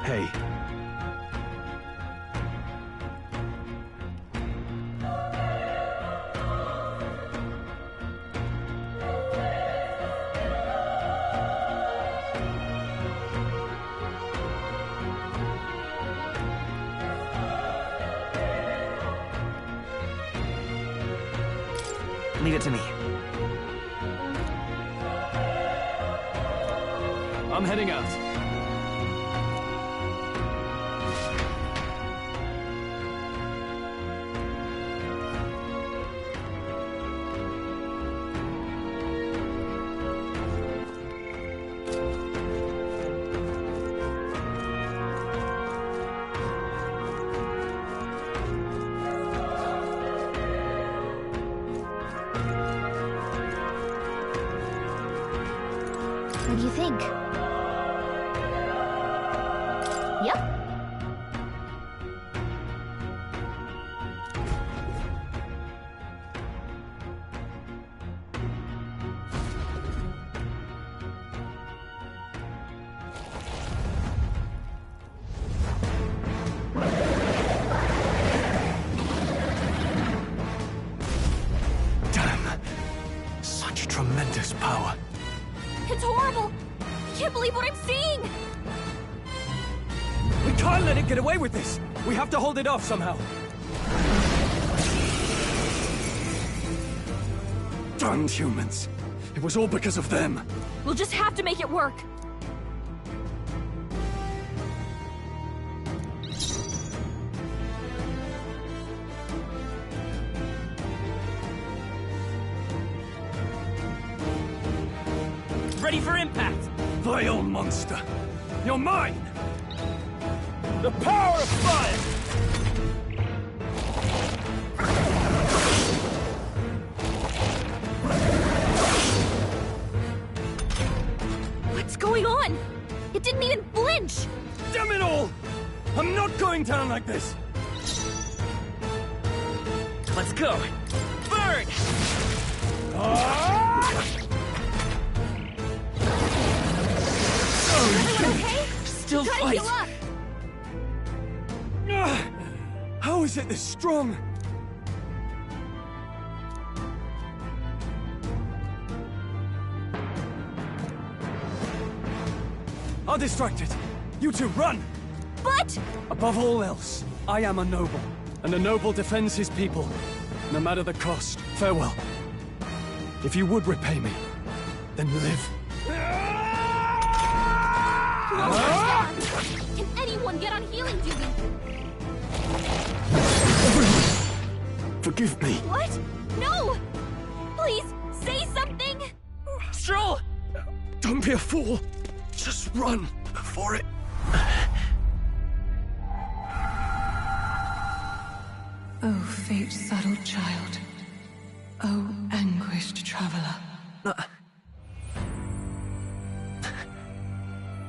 Hey. Leave it to me. I'm heading out. What do you think? Yep. Damn. Such tremendous power. It's horrible! I can't believe what I'm seeing! We can't let it get away with this! We have to hold it off somehow. Darned humans. It was all because of them. We'll just have to make it work. Ready for impact! Vile monster! You're mine! The power of fire! What's going on? It didn't even flinch! Damn it all! I'm not going down like this! Let's go! Burn! Okay? Still Try to fight! heal up. How is it this strong? I'll distract it. You two, run! But... Above all else, I am a noble, and a noble defends his people, no matter the cost. Farewell. If you would repay me, then live. Can anyone get on healing duty? Forgive me. What? No! Please, say something! Stroll! Don't be a fool. Just run for it. Oh, fate-saddled child. Oh, anguished traveler.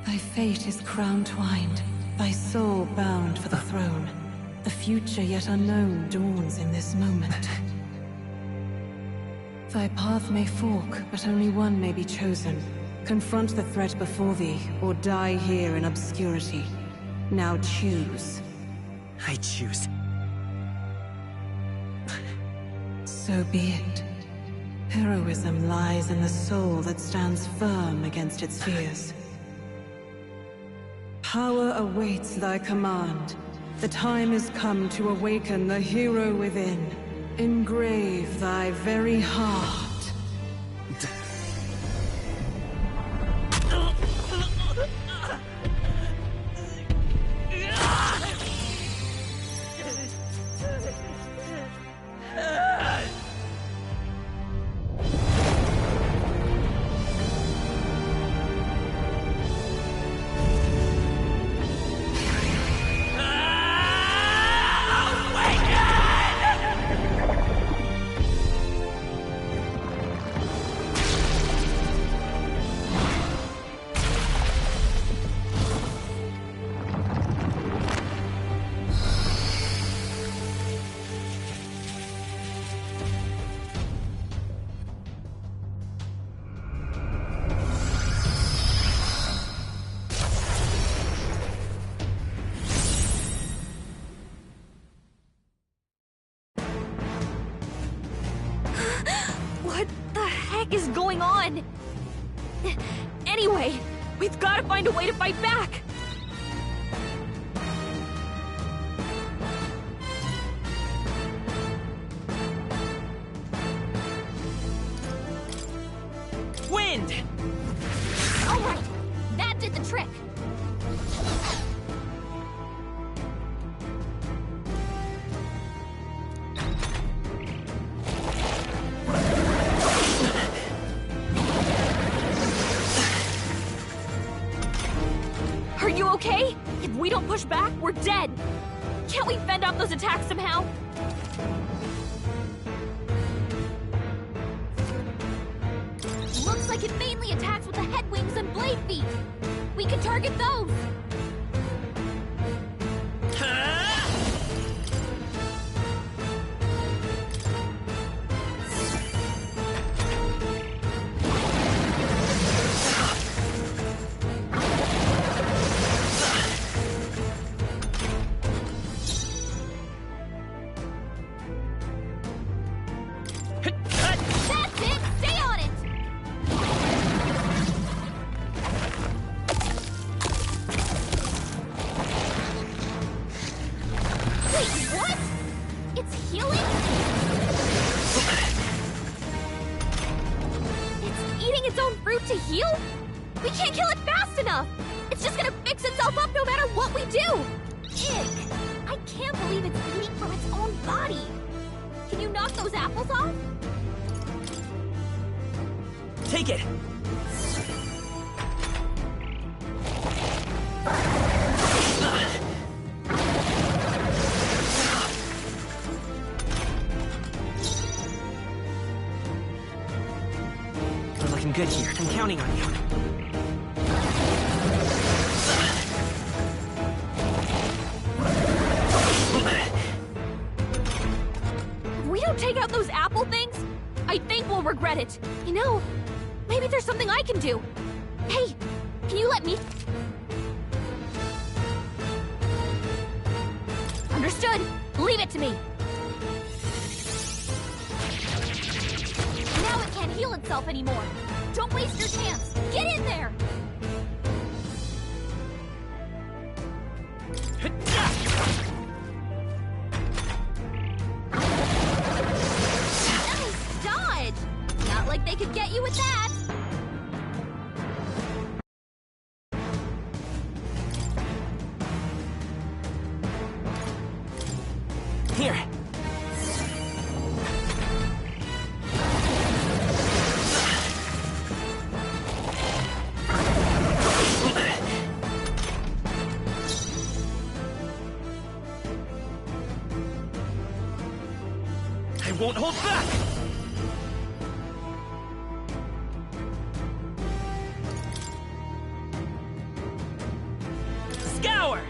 Thy fate is crown-twined, thy soul bound for the throne. The future yet unknown dawns in this moment. Thy path may fork, but only one may be chosen. Confront the threat before thee, or die here in obscurity. Now choose. I choose. So be it. Heroism lies in the soul that stands firm against its fears. Power awaits thy command. The time is come to awaken the hero within. Engrave thy very heart. What the heck is going on? Anyway, we've got to find a way to fight back! Wind! Alright, that did the trick! Are you okay? If we don't push back, we're dead! Can't we fend off those attacks somehow? Looks like it mainly attacks with the head wings and blade feet. We can target those. That's it! Stay on it! Wait, what? It's healing? It's eating its own fruit to heal? We can't kill it fast enough! It's just gonna fix itself up no matter what we do! Ick! I can't believe it's eating from its own body! Can you knock those apples off? Take it! We're looking good here. I'm counting on you. We regret it. You know, maybe there's something I can do. Hey, can you let me... Understood. Leave it to me. Now it can't heal itself anymore. Don't waste your chance. Get in there. Nice dodge. Not like they could get you with that. Here. I won't hold back! Scour!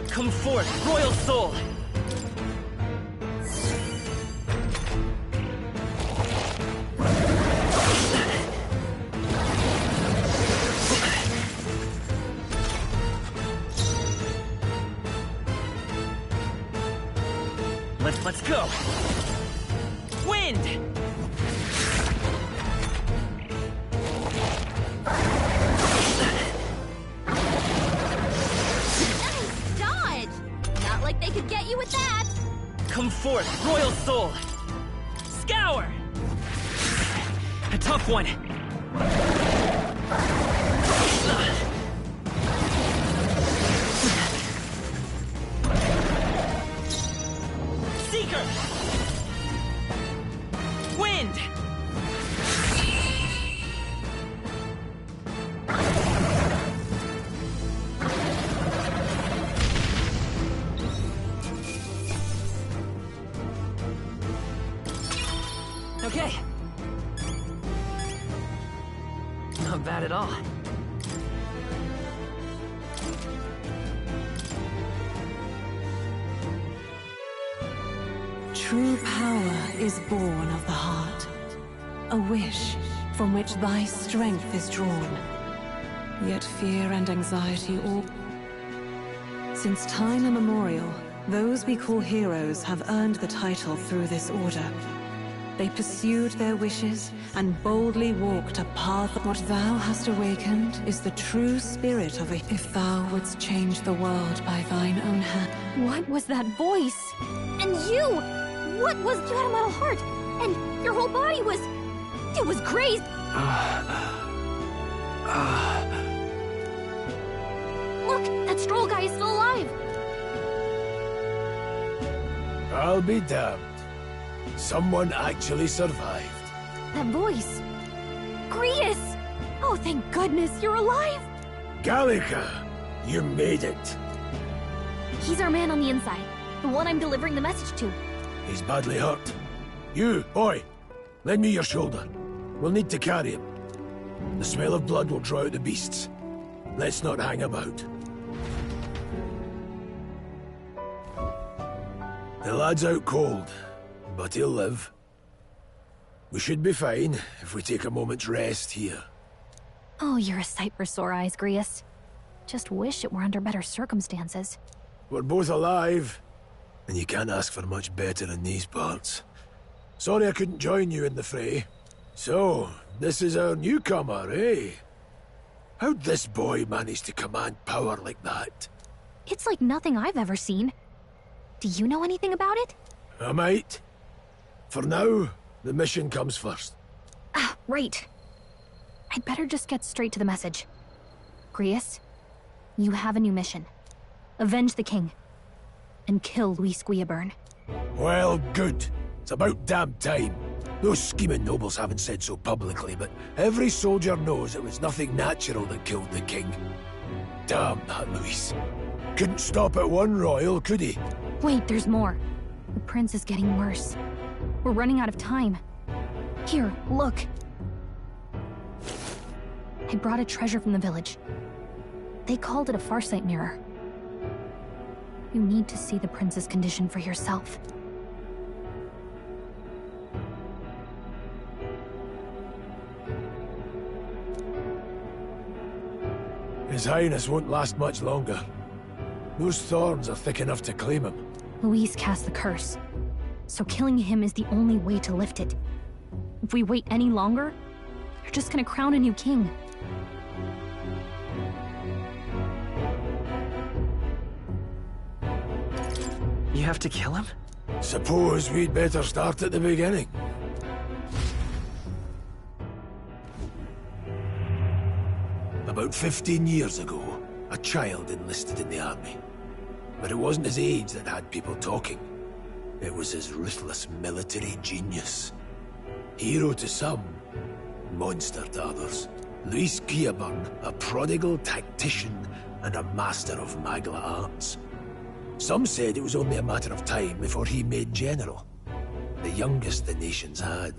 Come forth, Royal Soul! Let's go! Wind! Nice dodge! Not like they could get you with that. Come forth, Royal Soul! Scour! A tough one! Seeker! Wind! Okay. Not bad at all. True power is born of the heart, a wish from which thy strength is drawn. Yet fear and anxiety all... Since time immemorial, those we call heroes have earned the title through this order. They pursued their wishes and boldly walked a path. What thou hast awakened is the true spirit of a... If thou wouldst change the world by thine own hand... What was that voice? And you! What was... You had a metal heart, and your whole body was... It was crazed! Look, that Stroll guy is still alive! I'll be damned. Someone actually survived. That voice... Grius! Oh, thank goodness, you're alive! Gallica, you made it. He's our man on the inside, the one I'm delivering the message to. He's badly hurt. You, boy, lend me your shoulder. We'll need to carry him. The smell of blood will draw out the beasts. Let's not hang about. The lad's out cold, but he'll live. We should be fine if we take a moment's rest here. Oh, you're a sight for sore eyes, Grius. Just wish it were under better circumstances. We're both alive, and you can't ask for much better in these parts. Sorry I couldn't join you in the fray. So, this is our newcomer, eh? How'd this boy manage to command power like that? It's like nothing I've ever seen. Do you know anything about it? I might. For now, the mission comes first. Ah, right. I'd better just get straight to the message. Grius, you have a new mission. Avenge the king. And kill Luis Guillaburn. Well, good. It's about damn time. Those scheming nobles haven't said so publicly, but every soldier knows it was nothing natural that killed the king. Damn that Luis. Couldn't stop at one royal, could he? Wait, there's more. The prince is getting worse. We're running out of time. Here, look. I brought a treasure from the village. They called it a farsight mirror. You need to see the prince's condition for yourself. His Highness won't last much longer. Those thorns are thick enough to claim him. Luis cast the curse, so killing him is the only way to lift it. If we wait any longer, you're just gonna crown a new king. You have to kill him? Suppose we'd better start at the beginning. About 15 years ago, a child enlisted in the army. But it wasn't his age that had people talking. It was his ruthless military genius. Hero to some, monster to others. Luis Guillaburn, a prodigal tactician and a master of Magla arts. Some said it was only a matter of time before he made general. The youngest the nations had.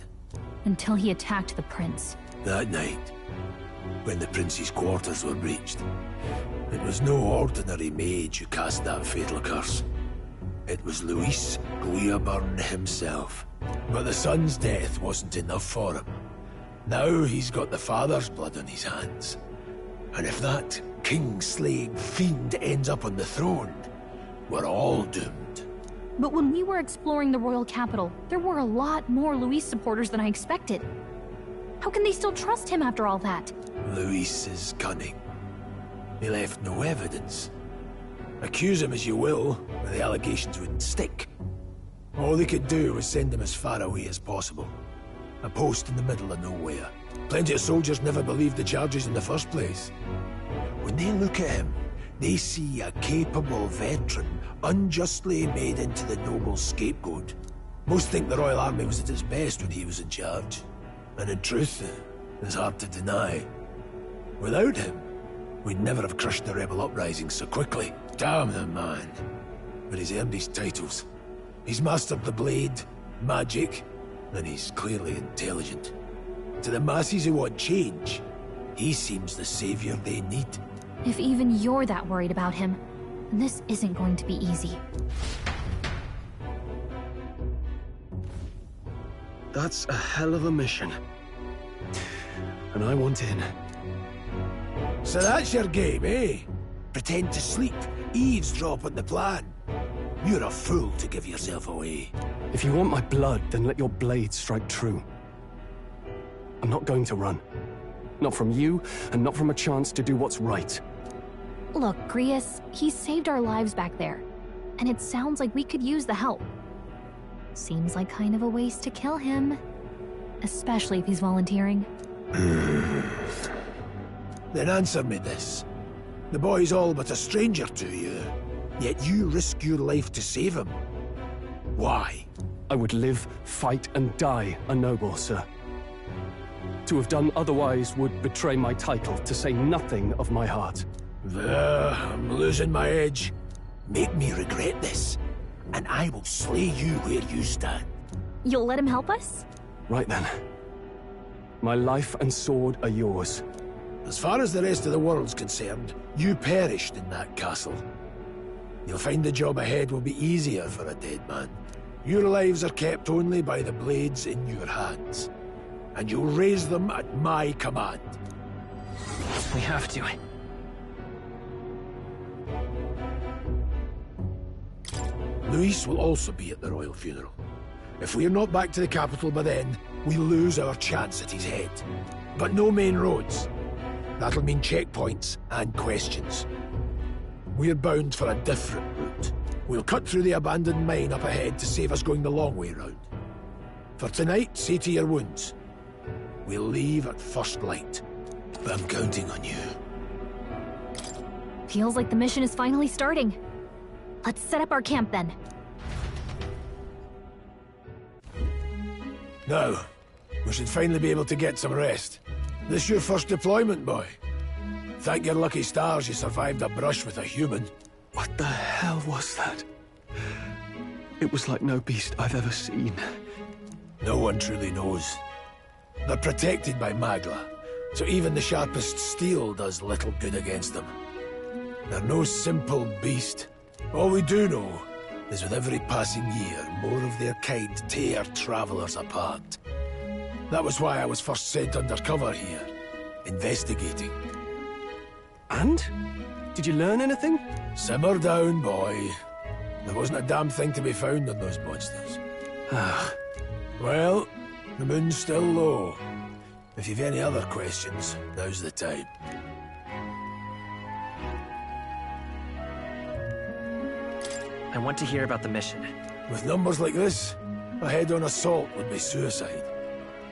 Until he attacked the prince. That night, when the prince's quarters were breached, it was no ordinary mage who cast that fatal curse. It was Luis Guillaburn himself. But the son's death wasn't enough for him. Now he's got the father's blood on his hands. And if that king-slaying fiend ends up on the throne, we're all doomed. But when we were exploring the royal capital, there were a lot more Luis supporters than I expected. How can they still trust him after all that? Luis is cunning. He left no evidence. Accuse him as you will, but the allegations wouldn't stick. All they could do was send him as far away as possible. A post in the middle of nowhere. Plenty of soldiers never believed the charges in the first place. When they look at him, they see a capable veteran unjustly made into the noble scapegoat. Most think the Royal Army was at its best when he was in charge. And in truth, it's hard to deny. Without him, we'd never have crushed the rebel uprising so quickly. Damn the man. But he's earned his titles. He's mastered the blade, magic, and he's clearly intelligent. To the masses who want change, he seems the savior they need. If even you're that worried about him, then this isn't going to be easy. That's a hell of a mission. And I want in. So that's your game, eh? Pretend to sleep, eavesdrop on the plan. You're a fool to give yourself away. If you want my blood, then let your blade strike true. I'm not going to run. Not from you, and not from a chance to do what's right. Look, Grius, he saved our lives back there. And it sounds like we could use the help. Seems like kind of a waste to kill him. Especially if he's volunteering. Then answer me this. The boy's all but a stranger to you, yet you risk your life to save him. Why? I would live, fight, and die a noble, sir. To have done otherwise would betray my title, to say nothing of my heart. I'm losing my edge. Make me regret this, and I will slay you where you stand. You'll let him help us? Right then. My life and sword are yours. As far as the rest of the world's concerned, you perished in that castle. You'll find the job ahead will be easier for a dead man. Your lives are kept only by the blades in your hands. And you'll raise them at my command. We have to. Luis will also be at the royal funeral. If we're not back to the capital by then, we lose our chance at his head. But no main roads. That'll mean checkpoints and questions. We're bound for a different route. We'll cut through the abandoned mine up ahead to save us going the long way round. For tonight, see to your wounds. We'll leave at first light. I'm counting on you. Feels like the mission is finally starting. Let's set up our camp then. Now, we should finally be able to get some rest. This your first deployment, boy? Thank your lucky stars you survived a brush with a human. What the hell was that? It was like no beast I've ever seen. No one truly knows. They're protected by Magla, so even the sharpest steel does little good against them. They're no simple beast. All we do know is with every passing year, more of their kind tear travelers apart. That was why I was first sent undercover here, investigating. And? Did you learn anything? Simmer down, boy. There wasn't a damn thing to be found on those monsters. Well, the moon's still low. If you've any other questions, now's the time. I want to hear about the mission. With numbers like this, a head-on assault would be suicide.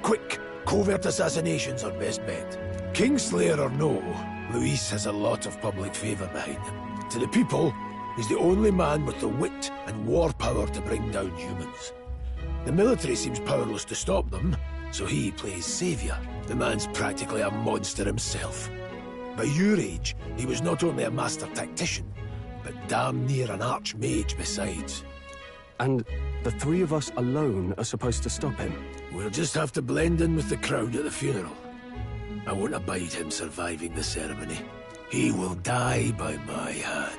Quick, covert assassinations are best bet. Kingslayer or no, Luis has a lot of public favor behind him. To the people, he's the only man with the wit and war power to bring down humans. The military seems powerless to stop them, so he plays savior. The man's practically a monster himself. By your age, he was not only a master tactician, but damn near an archmage besides. And the three of us alone are supposed to stop him? We'll just have to blend in with the crowd at the funeral. I won't abide him surviving the ceremony. He will die by my hand.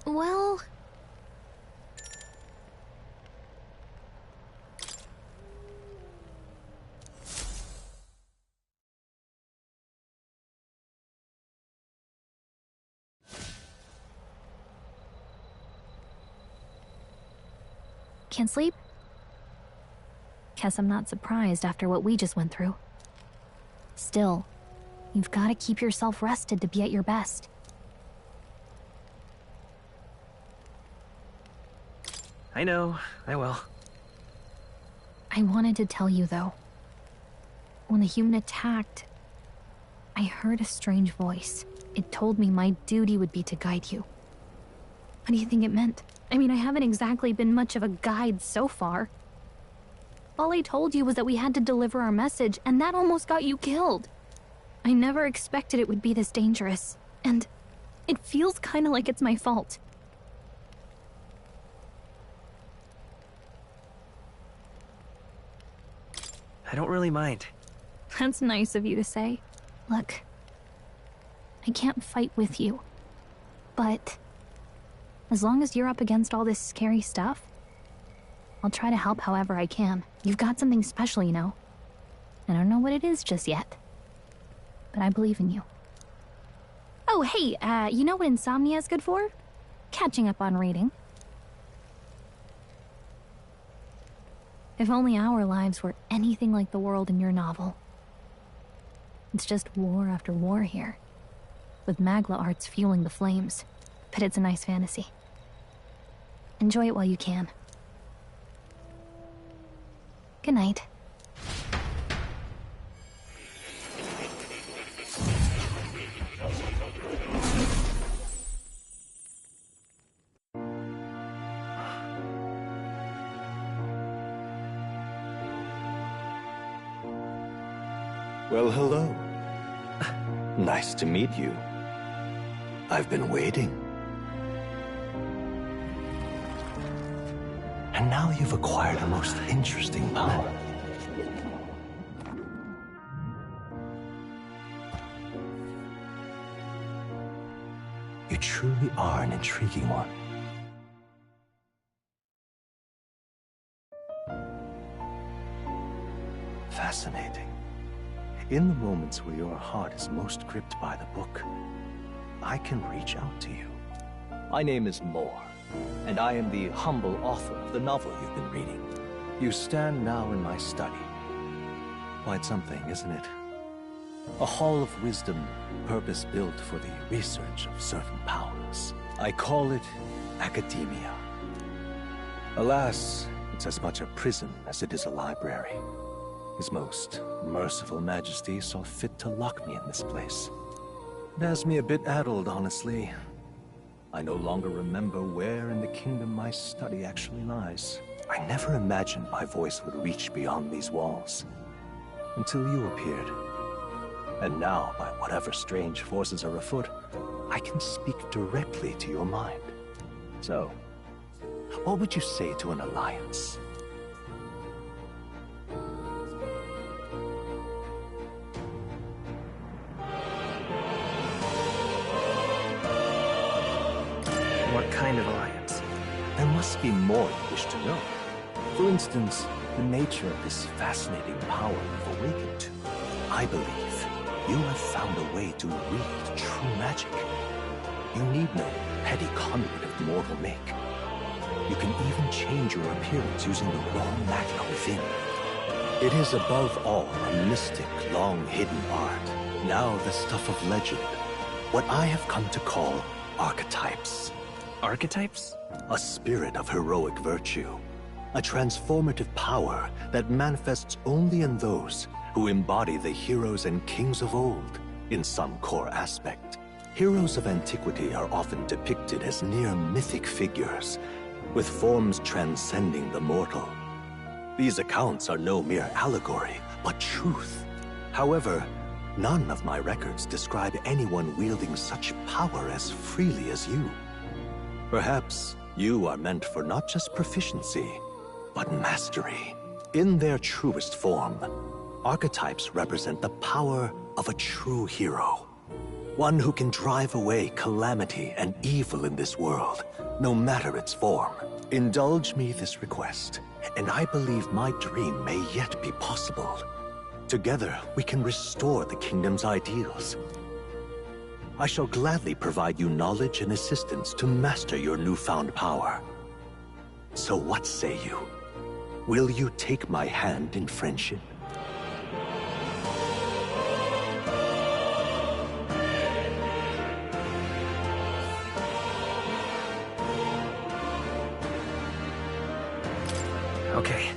Well... Can't sleep? Guess I'm not surprised after what we just went through. Still, you've got to keep yourself rested to be at your best. I know, I will. I wanted to tell you, though. When the human attacked, I heard a strange voice. It told me my duty would be to guide you. What do you think it meant? I mean, I haven't exactly been much of a guide so far. All I told you was that we had to deliver our message, and that almost got you killed. I never expected it would be this dangerous, and it feels kind of like it's my fault. I don't really mind. That's nice of you to say. Look, I can't fight with you, but as long as you're up against all this scary stuff, I'll try to help however I can. You've got something special, you know. I don't know what it is just yet, but I believe in you. Oh, hey, you know what insomnia is good for? Catching up on reading. If only our lives were anything like the world in your novel. It's just war after war here, with Magla arts fueling the flames, but it's a nice fantasy. Enjoy it while you can. Good night. Well, hello. Nice to meet you. I've been waiting. And now you've acquired a most interesting power. You truly are an intriguing one. Fascinating. In the moments where your heart is most gripped by the book, I can reach out to you. My name is Moore, and I am the humble author of the novel you've been reading. You stand now in my study. Quite something, isn't it? A hall of wisdom, purpose-built for the research of certain powers. I call it academia. Alas, it's as much a prison as it is a library. His most merciful majesty saw fit to lock me in this place. It has me a bit addled, honestly. I no longer remember where in the kingdom my study actually lies. I never imagined my voice would reach beyond these walls. Until you appeared. And now, by whatever strange forces are afoot, I can speak directly to your mind. So, what would you say to an alliance? What kind of alliance? There must be more you wish to know. For instance, the nature of this fascinating power you've awakened to. I believe you have found a way to wield true magic. You need no petty conduit of mortal make. You can even change your appearance using the raw magna within. It is above all a mystic, long-hidden art, now the stuff of legend. What I have come to call archetypes. Archetypes? A spirit of heroic virtue. A transformative power that manifests only in those who embody the heroes and kings of old in some core aspect. Heroes of antiquity are often depicted as near mythic figures, with forms transcending the mortal. These accounts are no mere allegory, but truth. However, none of my records describe anyone wielding such power as freely as you. Perhaps you are meant for not just proficiency, but mastery. In their truest form, archetypes represent the power of a true hero. One who can drive away calamity and evil in this world, no matter its form. Indulge me this request, and I believe my dream may yet be possible. Together, we can restore the kingdom's ideals. I shall gladly provide you knowledge and assistance to master your newfound power. So what say you? Will you take my hand in friendship? Okay.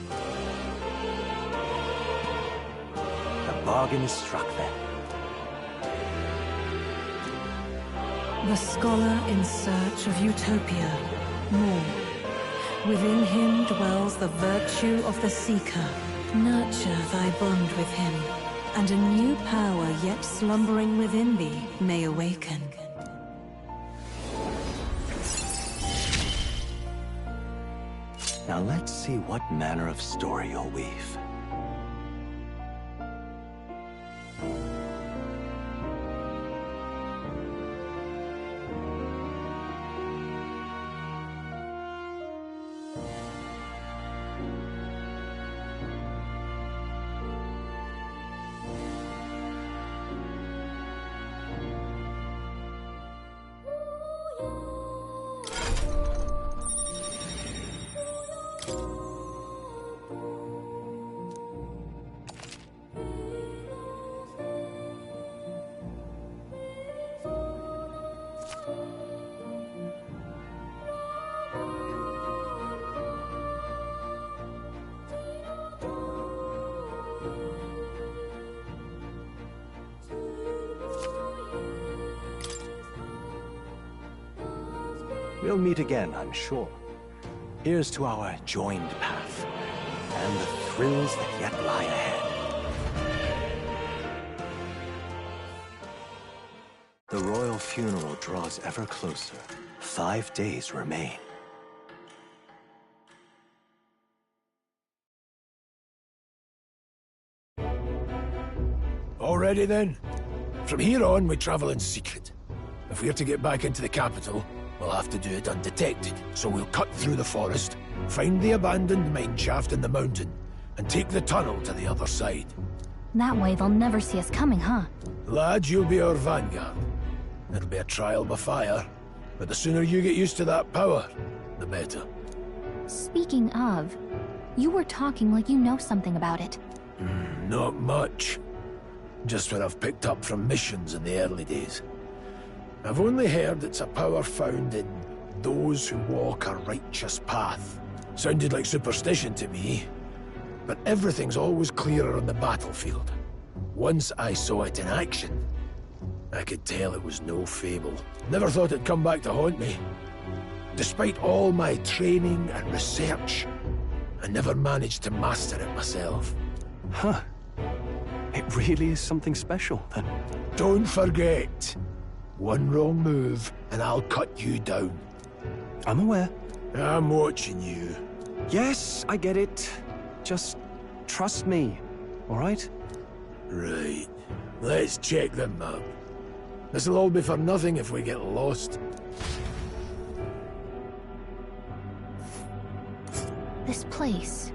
The bargain is struck then. The scholar in search of utopia. More. Within him dwells the virtue of the seeker. Nurture thy bond with him, and a new power yet slumbering within thee may awaken. Now let's see what manner of story you'll weave. We'll meet again, I'm sure. Here's to our joined path, and the thrills that yet lie ahead. The royal funeral draws ever closer. 5 days remain. All ready then? From here on, we travel in secret. If we're to get back into the capital, we'll have to do it undetected. So we'll cut through the forest, find the abandoned mine shaft in the mountain, and take the tunnel to the other side. That way they'll never see us coming, huh? Lad, you'll be our vanguard. It'll be a trial by fire, but the sooner you get used to that power, the better. Speaking of, you were talking like you know something about it. Not much. Just what I've picked up from missions in the early days. I've only heard it's a power found in those who walk a righteous path. Sounded like superstition to me, but everything's always clearer on the battlefield. Once I saw it in action, I could tell it was no fable. Never thought it'd come back to haunt me. Despite all my training and research, I never managed to master it myself. Huh. It really is something special, then. Don't forget. One wrong move, and I'll cut you down. I'm aware. I'm watching you. Yes, I get it. Just trust me, all right? Right. Let's check the map. This'll all be for nothing if we get lost. This place.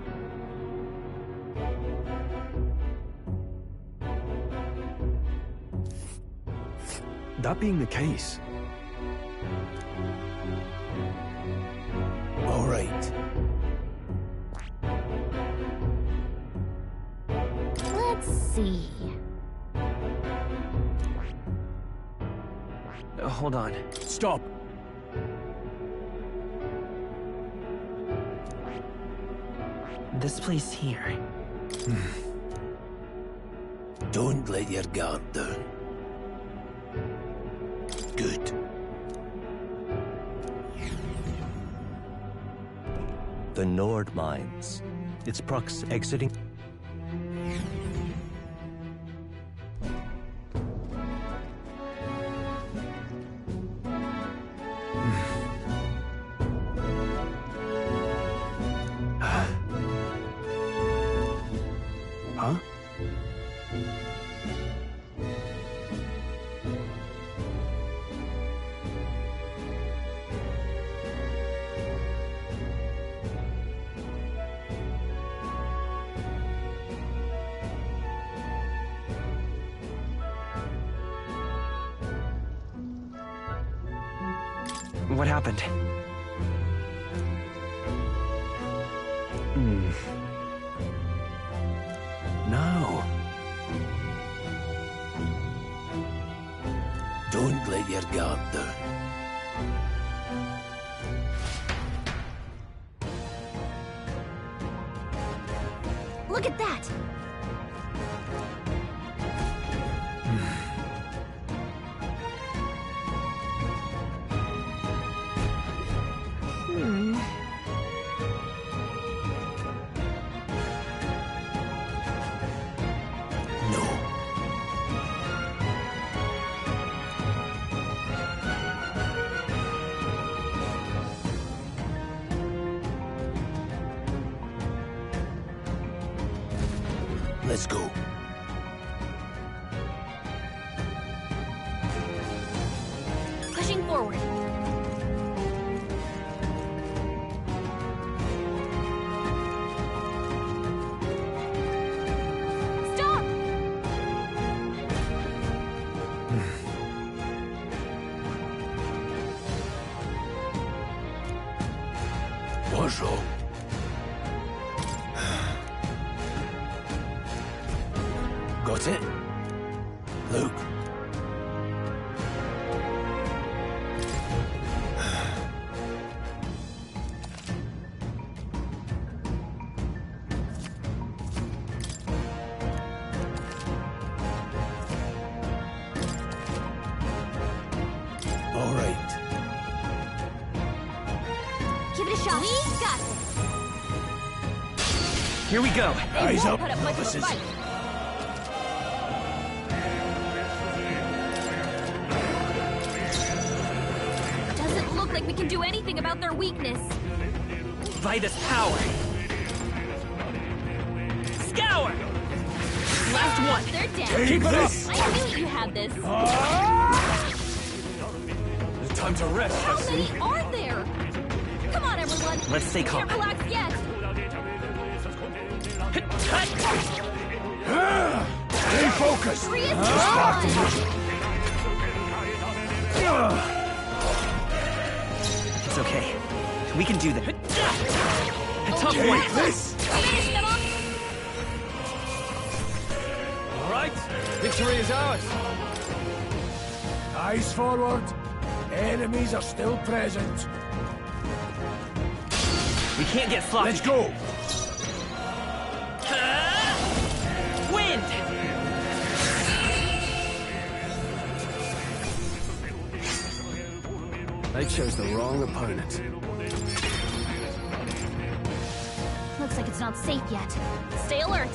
That being the case... All right. Let's see. Hold on. Stop. This place here. Don't let your guard down. Good. The Nord Mines. Its exiting... Huh? What happened? No. Don't let your guard down. Look at that! Let's go. Pushing forward. Stop! What's wrong? Got it? Luke. All right. Give it a shot. We got this. Here we go. Eyes up, Put up much of a novices. fight. Doesn't look like we can do anything about their weakness. Vitus power. Scour! Last one. They're dead. Keep it up. I knew you had this. Time to rest, I How see. many are there? Come on, everyone. Let's stay calm. Can't relax yet. Stay focused. Three is Just back to It's okay. We can do that. Tough Take one. this. Finish them off. All right. Victory is ours. Eyes forward. Enemies are still present. We can't get sloppy. Let's go. Wind! chose the wrong opponent. Looks like it's not safe yet. Stay alert.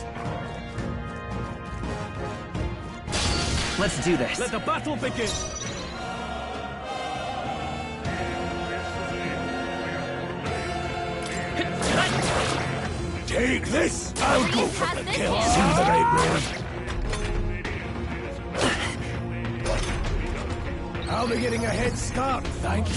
Let's do this. Let the battle begin! Take this! I'll go for the kill! See the right road! I'll be getting a head start, thanks.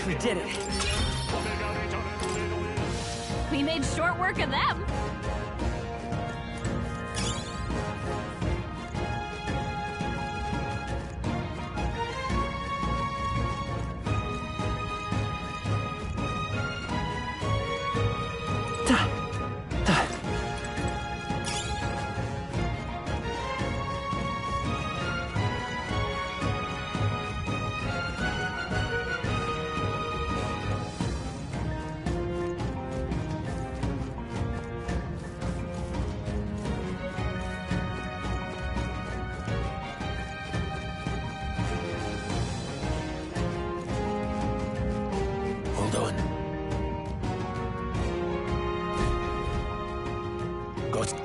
We did it. We made short work of them. Hold on. Got it.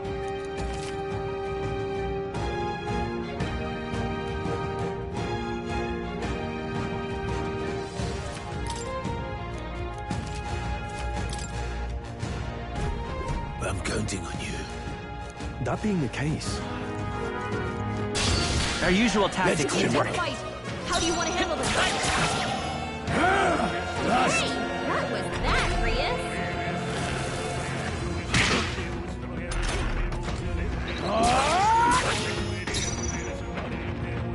I'm counting on you. That being the case, Our usual tactics should work. Fight. How do you want to handle this? Hey, what was that, Rias?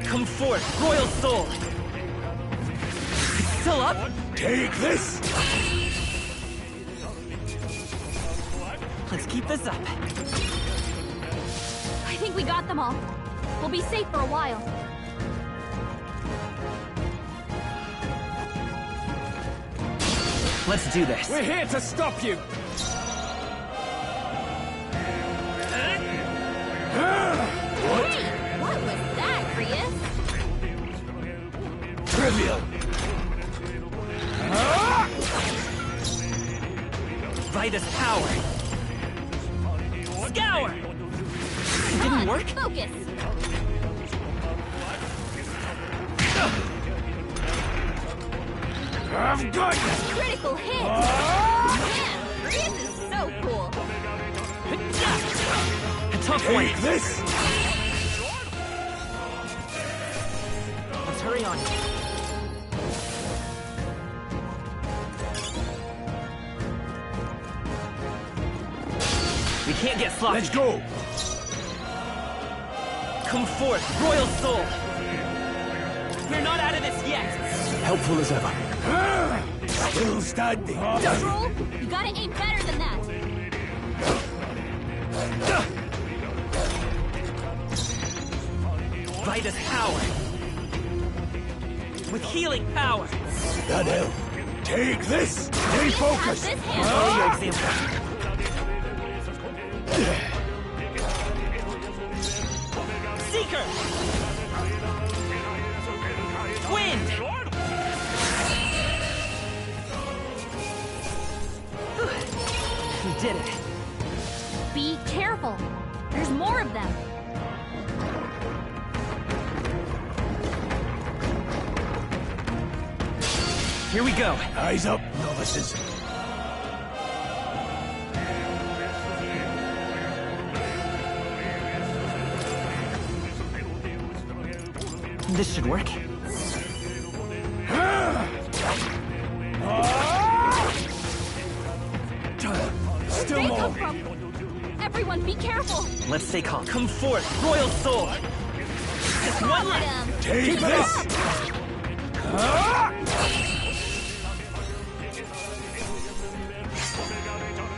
Come forth, Royal Soul! It's still up? Take this! Let's keep this up. I think we got them all. We'll be safe for a while. Let's do this. We're here to stop you! Hey, what was that, Rias? Trivial! Vitus power. Scour! It didn't work? Focus. I've got you! Critical hit. Man, Rias is so cool. A tough one. Take this! Let's hurry on. We can't get sloppy. Let's go! Come forth, Royal Soul! We're not out of this yet! helpful as ever. Still standing. Troll, you gotta aim better than that. Vitus power. With healing power. That help. Take this! Stay focused! Follow your example. Seeker! Wind! We did it. Be careful. There's more of them. Here we go. Eyes up, novices. This should work. Still more. Everyone, be careful. Let's stay calm. Come forth, Royal Soul. Just one left. Take this.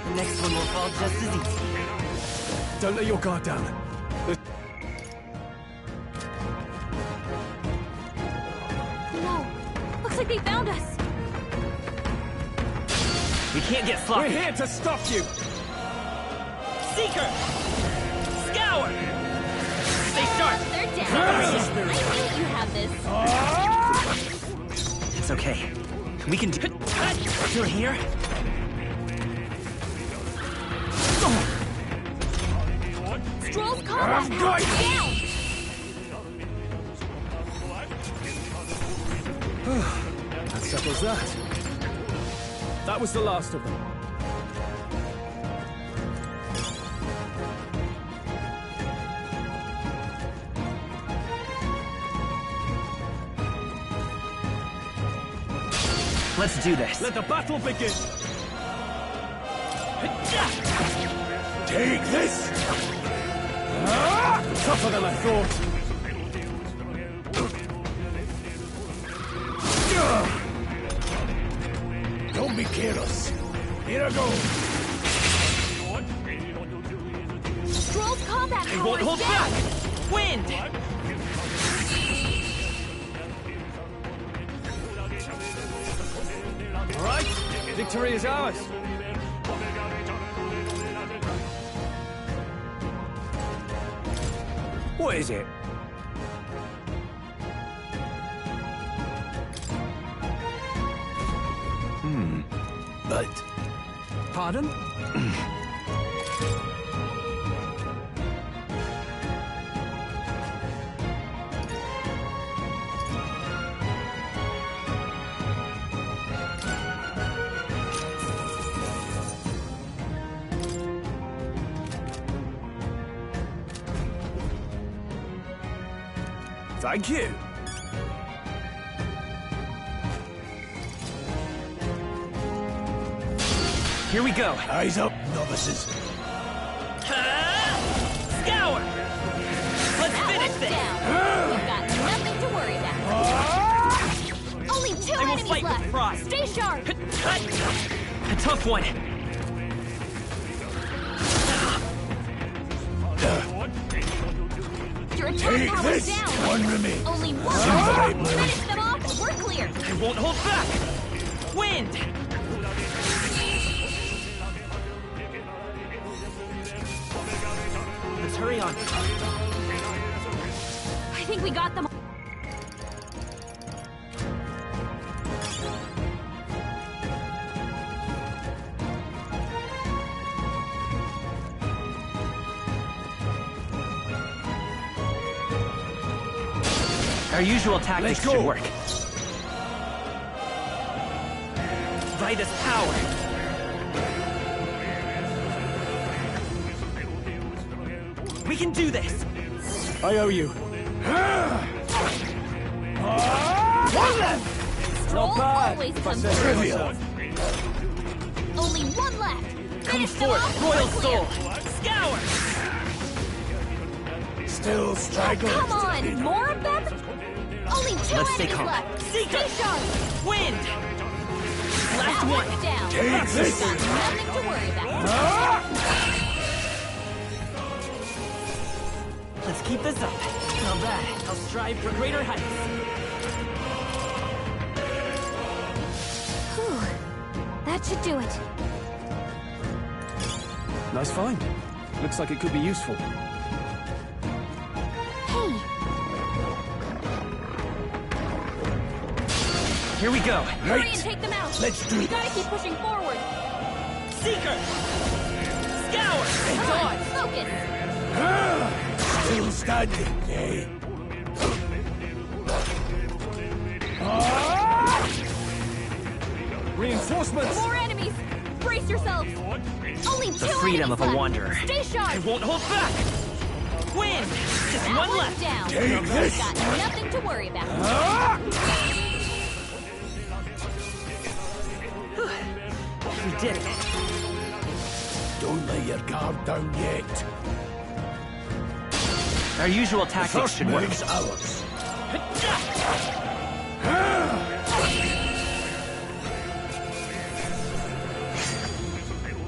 The next one will fall just as easy. Don't let your guard down. No. Looks like they found us. We We can't get sloppy. We're here to stop you! Seeker! Scour! Stay sharp! They're down. I knew you had this. It's okay. We can do it. You're here? Stroll's combat power down. That settles that. That was the last of them. Let's do this. Let the battle begin! Take this! Tougher than I thought. Don't be careless. Here I go. Stroll's combat They power won't hold down. back! Wind! All right, victory is ours. What is it? But... Pardon? Thank you. Here we go. Eyes up, novices. Scour! Let's finish this! We've got nothing to worry about. Only 2 I will enemies fight with left. pride. Stay sharp. A tough one. Your attack Take power's this! down. One remains. Only one Seems the right left. move. Finish them off and we're clear. I won't hold back. Wind! Let's hurry on. I think we got them. Our usual tactics should work. Vitus power. We can do this. I owe you. One left. Stroll bad, always if I comes say so through. myself. Only one left. Come Finish them forth, off. Royal We're clear. Soul. Scour! Still struggling. Come on, more of them? Only 2 Let's stay enemies calm. left. Seeker! Stay sharp. Wind! Last That one. one's down. Take this. Got nothing to worry about. Let's keep this up. Not bad. I'll strive for greater heights. Whew. That should do it. Nice find. Looks like it could be useful. Hey, Here we go. hurry and take them out. Let's do We this. gotta keep pushing forward. Seeker! Scour! And Come on, dodge! focus. Still standing, eh? Reinforcements! More enemies. Brace yourselves. Only 2 The freedom enemies of a left. wanderer. Stay sharp. I won't hold back! Wind! Just That one one's left! down. Take this. Got nothing to worry about. We did it. Don't let your guard down yet. Our usual The tactics first should work. move's ours.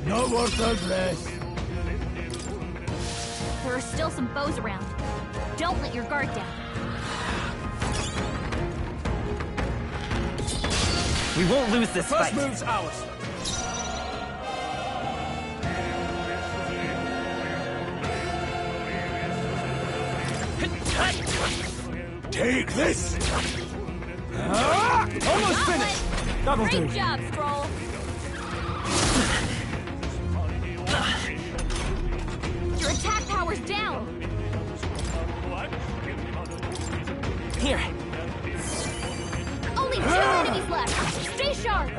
Not worth our breath. There are still some foes around. Don't let your guard down. We won't lose this First fight. move's ours. Take this! Almost finished! That'll do. Great job, Scroll. Your attack power's down. Here. Only 2 enemies left. Stay sharp.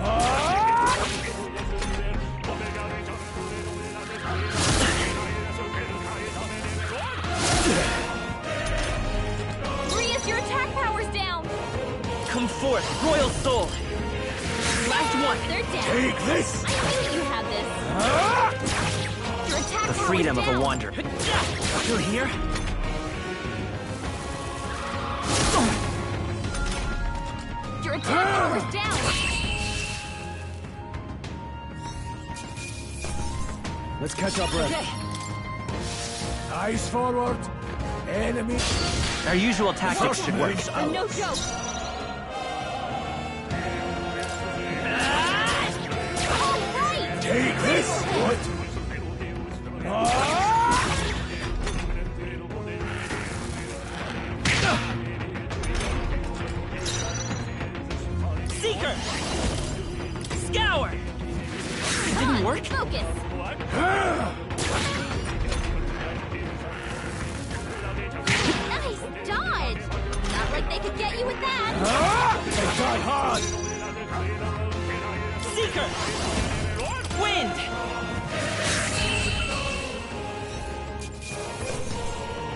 3 as your attack power's down. Come forth, Royal Soul. Last one. They're down. Take this! I knew you had this. Your attack The power's freedom of down. a wanderer. Still here? Your attack power's down. Let's catch up, Red. Okay. Eyes forward. Enemy. Our usual tactics should work. No joke. All right. Take this! What? Seeker! Scour! It didn't work? Focus. Nice dodge. Not like they could get you with that. They die hard! Seeker! Wind!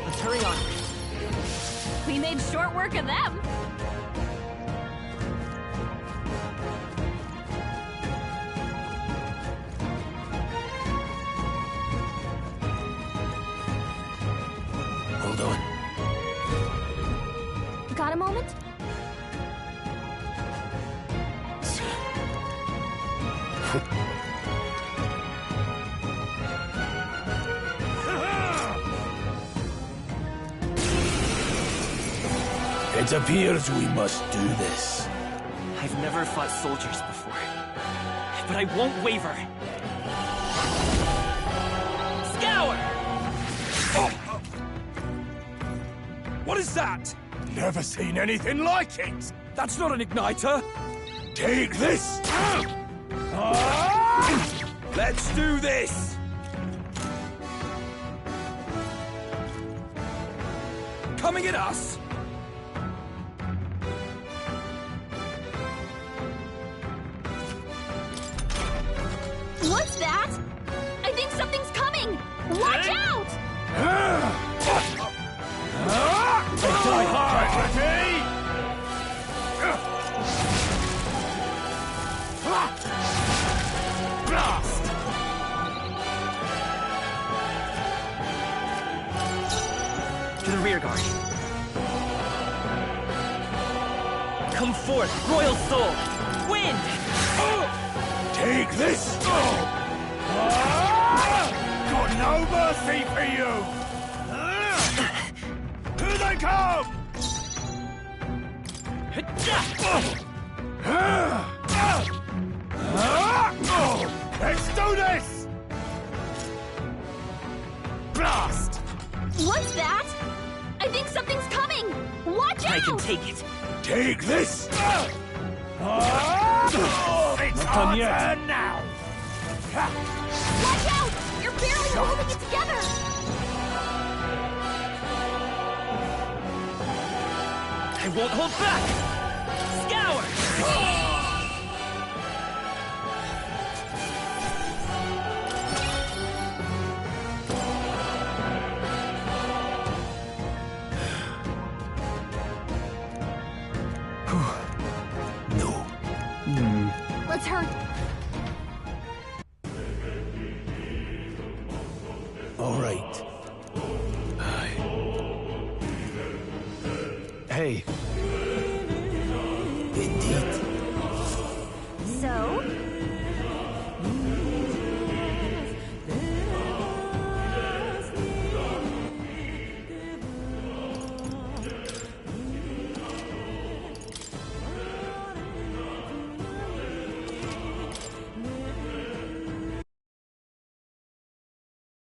Let's hurry on. We made short work of them. Hold on. Got a moment? It appears we must do this. I've never fought soldiers before, but I won't waver. Scour! What is that? Never seen anything like it! That's not an igniter! Take this! Let's do this! Coming at us! What's that? I think something's coming. Watch out! They die hard! Blast! To the rear guard. Come forth, Royal Soul! Wind! Take this! Got no mercy for you! Here they come! Let's do this! Blast! What's that? I think something's coming. Watch out! I can take it. Take this! It's Not done yet. our turn now! Watch out! You're barely holding it together. I won't hold back! Scour! Let's hurry. All right. Hey,